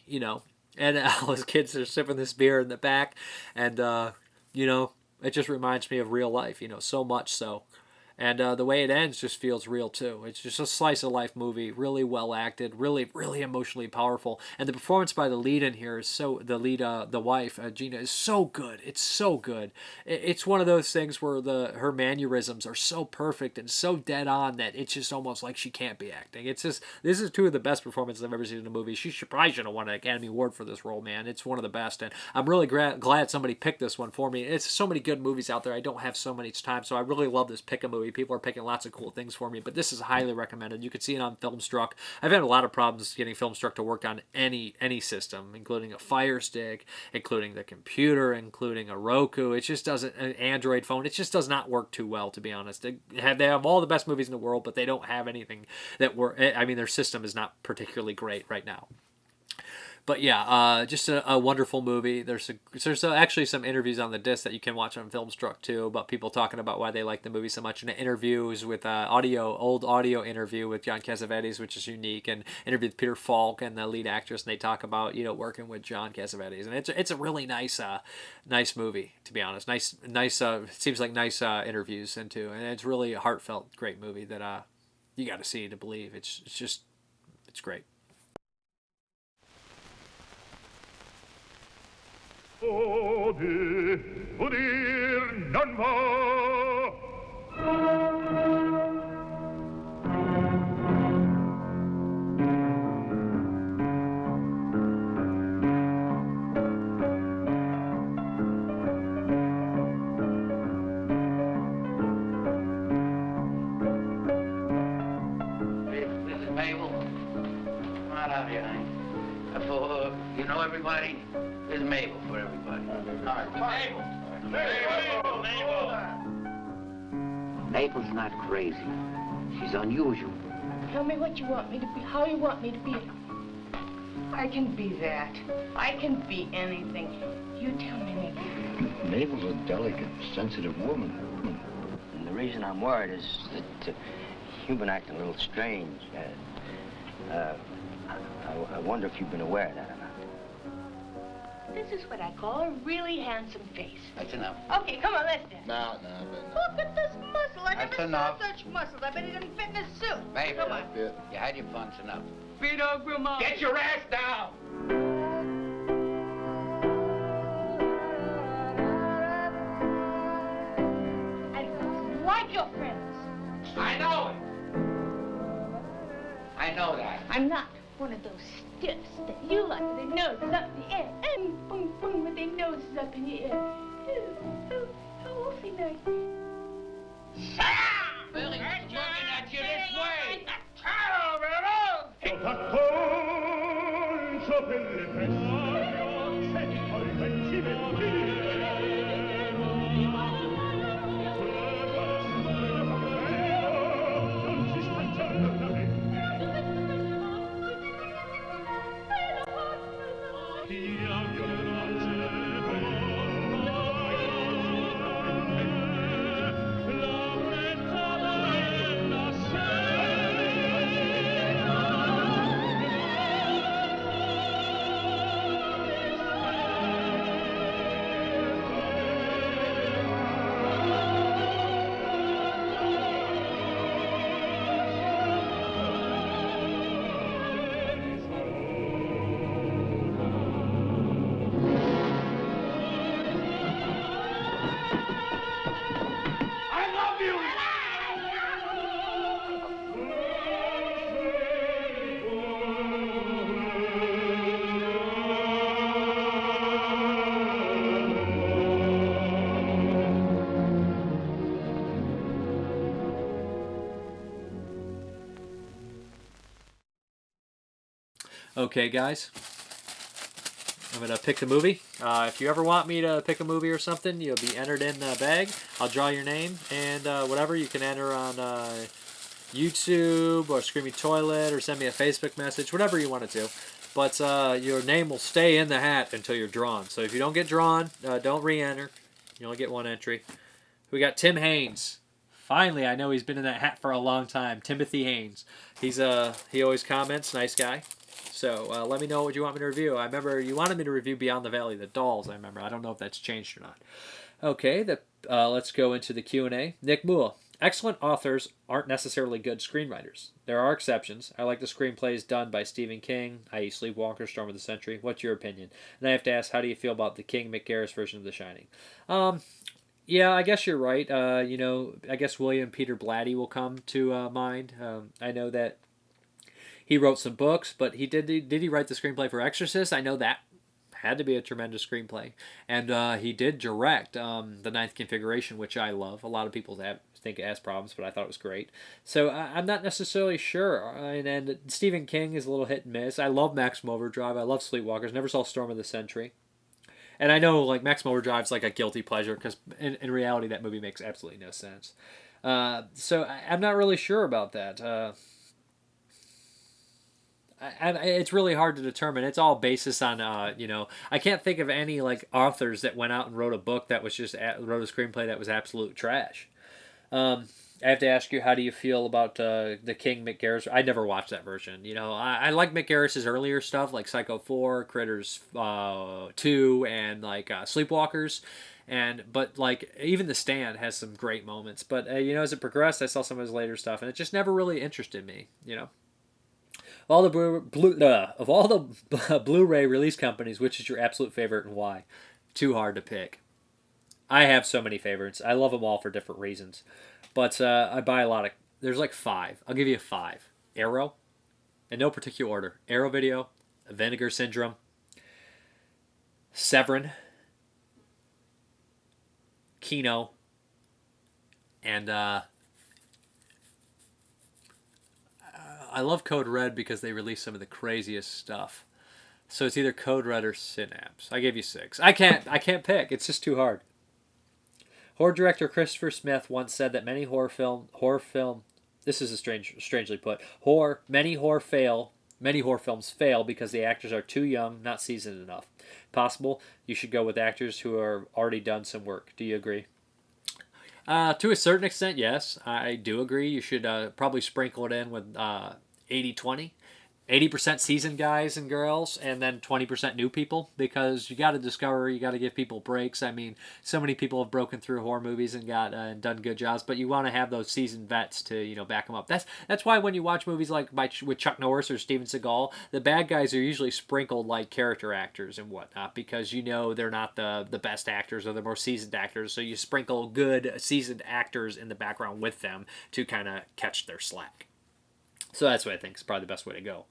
And all his kids are sipping this beer in the back, and it just reminds me of real life, so much so. And the way it ends just feels real too. It's just a slice of life movie, really well acted, really, really emotionally powerful. And the performance by the lead in here is the wife, Gina, is so good. It's so good. It's one of those things where her mannerisms are so perfect and so dead on that it's just almost like she can't be acting. It's just, this is 2 of the best performances I've ever seen in a movie. She probably should have won an Academy Award for this role, man. It's one of the best, and I'm really glad somebody picked this one for me. It's so many good movies out there. I don't have so much time, so I really love this pick a movie. People are picking lots of cool things for me, but this is highly recommended. You can see it on Filmstruck. I've had a lot of problems getting Filmstruck to work on any system, including a Fire Stick, including the computer, including a Roku. It just doesn't, an Android phone. It just does not work too well, to be honest. They have all the best movies in the world, but they don't have anything that their system is not particularly great right now. But yeah, just a wonderful movie. There's actually some interviews on the disc that you can watch on Filmstruck too, about people talking about why they like the movie so much, and interviews with old audio interview with John Cassavetes, which is unique, and interview with Peter Falk and the lead actress, and they talk about working with John Cassavetes, and it's a really nice movie, to be honest. Nice seems like nice interviews into, and it's really a heartfelt, great movie that you got to see to believe. It's great. This is Mabel. Come on out here, honey. For, you know everybody? This is Mabel for everybody. All right, Mabel. Mabel's not crazy. She's unusual. Tell me what you want me to be, how you want me to be. I can be that. I can be anything. You tell me, Nicky. Mabel's a delicate, sensitive woman. And the reason I'm worried is that you've been acting a little strange. I wonder if you've been aware of that or not. This is what I call a really handsome face. That's enough. Okay, come on, let's dance. No. Look at this muscle. I That's never enough. saw such muscles. I bet he didn't fit in his suit. Mabel, Come on. you had your fun, it's enough. Vito Grimaldi. Get your ass down! I like your friends. I know it. I know that. I'm not one of those stiffs that you like with their noses up in the air. And boom, boom, with their noses up in the air. How awfully nice. Billy's looking at you this way. Okay, guys. I'm going to pick the movie. If you ever want me to pick a movie or something, you'll be entered in the bag. I'll draw your name, and whatever, you can enter on YouTube or Screamy Toilet or send me a Facebook message, whatever you want to do. But your name will stay in the hat until you're drawn. So if you don't get drawn, don't re-enter. You only get one entry. We got Tim Haynes. Finally, I know he's been in that hat for a long time. Timothy Haynes. He always comments. Nice guy. So let me know what you want me to review. I remember you wanted me to review Beyond the Valley of the Dolls. I remember. I don't know if that's changed or not. Okay, let's go into the Q&A. Nick Moore. Excellent authors aren't necessarily good screenwriters. There are exceptions. I like the screenplays done by Stephen King, i.e. Sleepwalker, Storm of the Century. What's your opinion? And I have to ask, how do you feel about the King-McGarris version of The Shining? Yeah, I guess you're right. I guess William Peter Blatty will come to mind. I know that he wrote some books, but did he write the screenplay for Exorcist? I know that had to be a tremendous screenplay. And he did direct The Ninth Configuration, which I love. A lot of people think it has problems, but I thought it was great. So I'm not necessarily sure. And Stephen King is a little hit and miss. I love Maximum Overdrive. I love Sleepwalkers. Never saw Storm of the Century. And I know like Maximum Overdrive's like a guilty pleasure because in reality that movie makes absolutely no sense. So I'm not really sure about that. It's really hard to determine. It's all basis on, I can't think of any like authors that went out and wrote a book that was just wrote a screenplay that was absolute trash. I have to ask you, how do you feel about the King McGarris? I never watched that version. I like McGarris's earlier stuff like Psycho 4, Critters 2, and like Sleepwalkers. But like even The Stand has some great moments. But as it progressed, I saw some of his later stuff, and it just never really interested me. Of all the Blu-ray release companies, which is your absolute favorite and why? Too hard to pick. I have so many favorites. I love them all for different reasons. But I buy a lot of... There's like 5. I'll give you 5. Arrow, in no particular order. Arrow Video, Vinegar Syndrome, Severin, Kino, and I love Code Red because they release some of the craziest stuff. So it's either Code Red or Synapse. I gave you 6. I can't pick. It's just too hard. Horror director Christopher Smith once said that many horror film. This is strangely put. Many horror films fail because the actors are too young, not seasoned enough. Possible you should go with actors who are already done some work. Do you agree? To a certain extent, yes. I do agree. You should probably sprinkle it in with 80-20. 80% seasoned guys and girls, and then 20% new people, because you got to discover, you got to give people breaks. I mean, so many people have broken through horror movies and got and done good jobs, but you want to have those seasoned vets to back them up. That's why when you watch movies like with Chuck Norris or Steven Seagal, the bad guys are usually sprinkled like character actors and whatnot, because they're not the best actors or the more seasoned actors, so you sprinkle good seasoned actors in the background with them to kind of catch their slack. So that's what I think is probably the best way to go.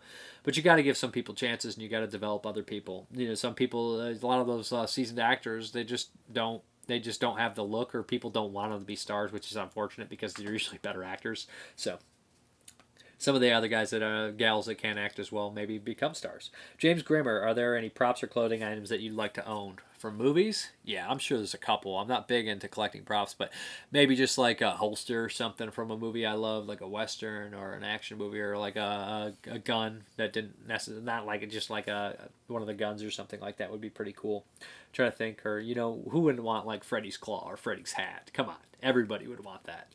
But you got to give some people chances, and you got to develop other people. Some people, a lot of those seasoned actors, they just don't have the look, or people don't want them to be stars, which is unfortunate because they're usually better actors. So some of the other guys gals that can't act as well maybe become stars. James Grimmer, are there any props or clothing items that you'd like to own? From movies? Yeah, I'm sure there's a couple. I'm not big into collecting props, but maybe just like a holster or something from a movie I love, like a Western or an action movie, or like a gun that didn't necessarily, not like just like one of the guns or something like that would be pretty cool. I'm trying to think, or who wouldn't want like Freddy's claw or Freddy's hat? Come on, everybody would want that.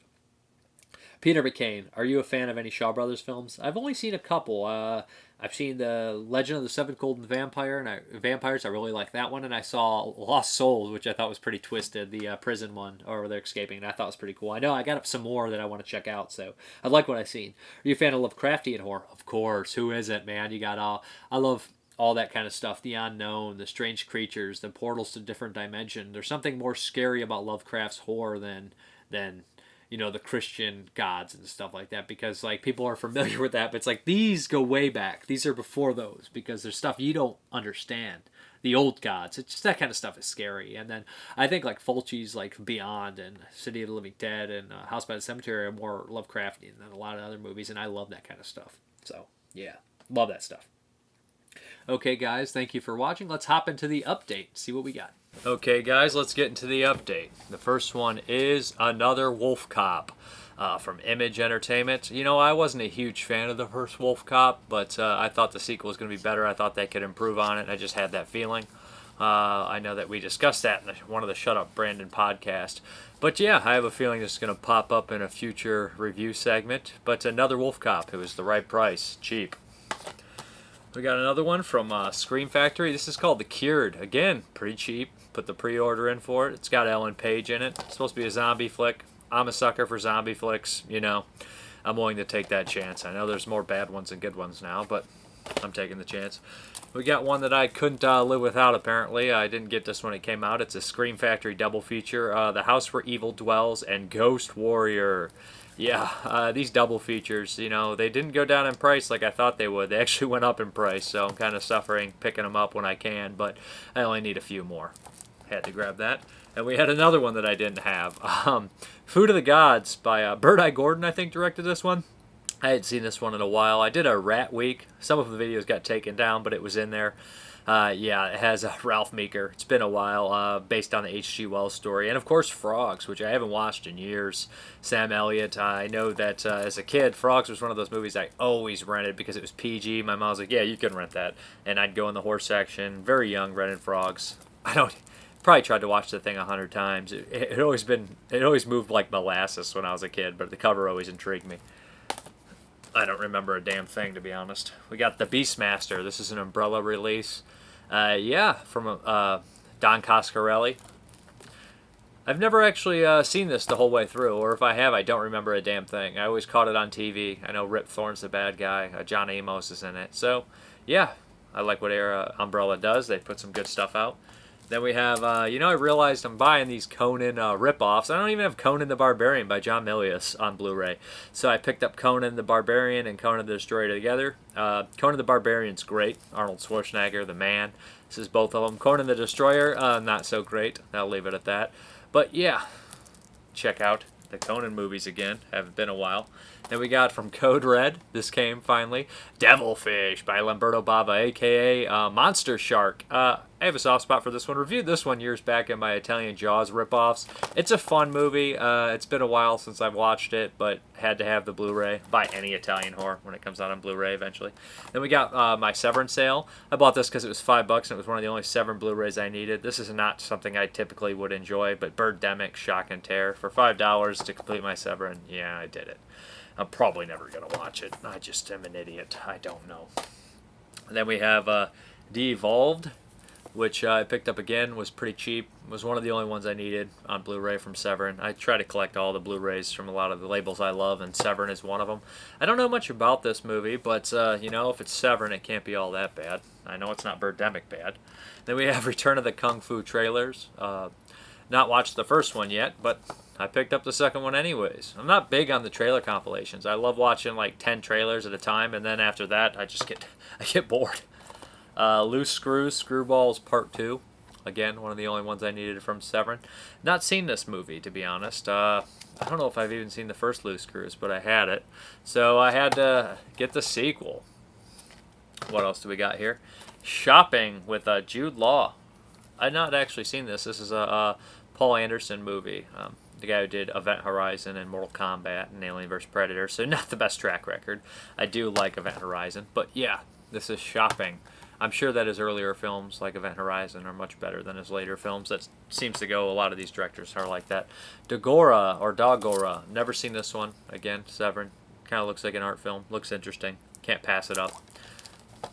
Peter McCain, are you a fan of any Shaw Brothers films? I've only seen a couple. I've seen the Legend of the Seven Golden Vampires. I really like that one, and I saw Lost Souls, which I thought was pretty twisted. The prison one, or they're escaping, and I thought was pretty cool. I know I got up some more that I want to check out, so I like what I've seen. Are you a fan of Lovecraftian horror? Of course. Who isn't, man? I love all that kind of stuff. The unknown, the strange creatures, the portals to different dimensions. There's something more scary about Lovecraft's horror than the Christian gods and stuff like that, because like people are familiar with that, but it's like these go way back. These are before those, because there's stuff you don't understand. The old gods, it's just that kind of stuff is scary. And then I think like Fulci's like Beyond and City of the Living Dead and House by the Cemetery are more Lovecraftian than a lot of other movies, and I love that kind of stuff. So yeah, love that stuff. Okay guys, thank you for watching. Let's hop into the update, see what we got. Okay guys, let's get into the update. The first one is another Wolfcop from Image Entertainment. I wasn't a huge fan of the first Wolfcop, but I thought the sequel was going to be better. I thought they could improve on it. I just had that feeling. I know that we discussed that in one of the Shut Up Brandon podcast. But yeah, I have a feeling this is going to pop up in a future review segment. But another Wolfcop. It was the right price. Cheap. We got another one from Scream Factory. This is called The Cured. Again, pretty cheap. Put the pre-order in for it. It's got Ellen Page in it. It's supposed to be a zombie flick. I'm a sucker for zombie flicks. I'm willing to take that chance. I know there's more bad ones than good ones now, but I'm taking the chance. We got one that I couldn't live without, apparently. I didn't get this when it came out. It's a Scream Factory double feature. The House Where Evil Dwells and Ghost Warrior. Yeah, these double features, they didn't go down in price like I thought they would. They actually went up in price, so I'm kind of suffering picking them up when I can, but I only need a few more. Had to grab that. And we had another one that I didn't have. Food of the Gods by Bird Eye Gordon, I think, directed this one. I hadn't seen this one in a while. I did a Rat Week. Some of the videos got taken down, but it was in there. Yeah, it has Ralph Meeker. It's been a while, based on the H.G. Wells story. And, of course, Frogs, which I haven't watched in years. Sam Elliott. I know that as a kid, Frogs was one of those movies I always rented because it was PG. My mom was like, yeah, you can rent that. And I'd go in the horse section, very young, rented Frogs. Probably tried to watch the thing 100 times. It always moved like molasses when I was a kid, but the cover always intrigued me. I don't remember a damn thing, to be honest. We got The Beastmaster. This is an Umbrella release. Yeah, from Don Coscarelli. I've never actually seen this the whole way through, or if I have, I don't remember a damn thing. I always caught it on TV. I know Rip Thorne's the bad guy. John Amos is in it. So, yeah, I like what Umbrella does. They put some good stuff out. Then we have, you know, I realized I'm buying these Conan rip-offs. I don't even have Conan the Barbarian by John Milius on Blu-ray. So I picked up Conan the Barbarian and Conan the Destroyer together. Conan the Barbarian's great. Arnold Schwarzenegger, the man. This is both of them. Conan the Destroyer, not so great. I'll leave it at that. But yeah, check out the Conan movies again. Haven't been a while. Then we got from Code Red, this came finally, Devilfish by Lamberto Bava, a.k.a. Monster Shark. I have a soft spot for this one. Reviewed this one years back in my Italian Jaws ripoffs. It's a fun movie. It's been a while since I've watched it, but had to have the Blu-ray. Buy any Italian horror when it comes out on Blu-ray eventually. Then we got my Severin sale. I bought this because it was $5 and it was one of the only Severin Blu-rays I needed. This is not something I typically would enjoy, but Birdemic, Shock and Terror. For $5 to complete my Severin, yeah, I did it. I'm probably never going to watch it. I just am an idiot. I don't know. And then we have Devolved, which I picked up again. Was pretty cheap. Was one of the only ones I needed on Blu-ray from Severin. I try to collect all the Blu-rays from a lot of the labels I love, and Severin is one of them. I don't know much about this movie, but, you know, if it's Severin, it can't be all that bad. I know it's not Birdemic bad. Then we have Return of the Kung Fu trailers. Not watched the first one yet, but I picked up the second one anyways. I'm not big on the trailer compilations. I love watching like 10 trailers at a time, and then after that, I get bored. Loose Screws, Screwballs Part 2. Again, one of the only ones I needed from Severin. Not seen this movie, to be honest. I don't know if I've even seen the first Loose Screws, but I had it. So I had to get the sequel. What else do we got here? Shopping with Jude Law. I've not actually seen this. This is a Paul Anderson movie. The guy who did Event Horizon and Mortal Kombat and Alien vs. Predator. So not the best track record. I do like Event Horizon. But yeah, this is Shopping. I'm sure that his earlier films, like Event Horizon, are much better than his later films. That seems to go, a lot of these directors are like that. Dogora, or Dogora. Never seen this one. Again, Severin. Kind of looks like an art film. Looks interesting. Can't pass it up.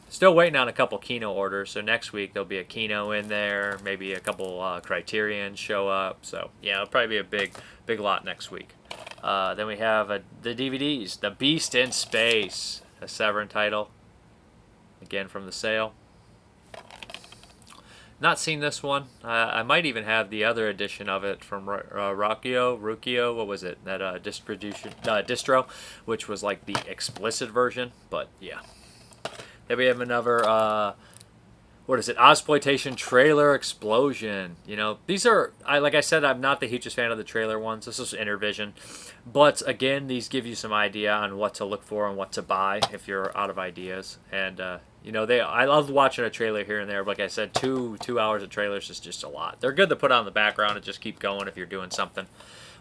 Still waiting on a couple Kino orders, so next week there'll be a Kino in there, maybe a couple Criterion show up. So yeah, it'll probably be a big lot next week. Then we have the DVDs, The Beast in Space, a Severin title, again from the sale. Not seen this one. I might even have the other edition of it from Rukio, what was it? That distro, which was like the explicit version, but yeah. Then we have another, what is it, Ozploitation Trailer Explosion. You know, these are, like I said, I'm not the hugest fan of the trailer ones. This is Intervision. But, again, these give you some idea on what to look for and what to buy if you're out of ideas. And, you know, I love watching a trailer here and there. But like I said, two hours of trailers is just a lot. They're good to put on the background and just keep going if you're doing something.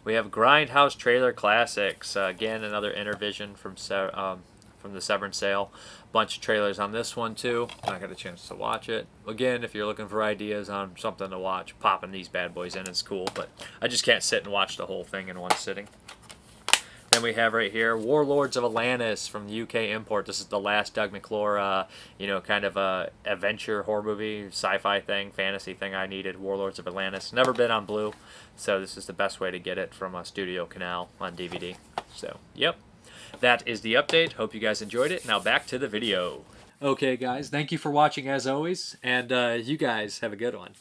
We have Grindhouse Trailer Classics. Again, another Intervision from the Severin sale. Bunch of trailers on this one too. Not got a chance to watch it. Again, if you're looking for ideas on something to watch, popping these bad boys in is cool, but I just can't sit and watch the whole thing in one sitting. Then we have right here Warlords of Atlantis from the UK import. This is the last Doug McClure, you know, kind of a adventure horror movie, sci-fi thing, fantasy thing I needed. Warlords of Atlantis. Never been on Blue, so this is the best way to get it from a Studio Canal on DVD. So, yep. That is the update. Hope you guys enjoyed it. Now back to the video. Okay, guys. Thank you for watching as always. And you guys have a good one.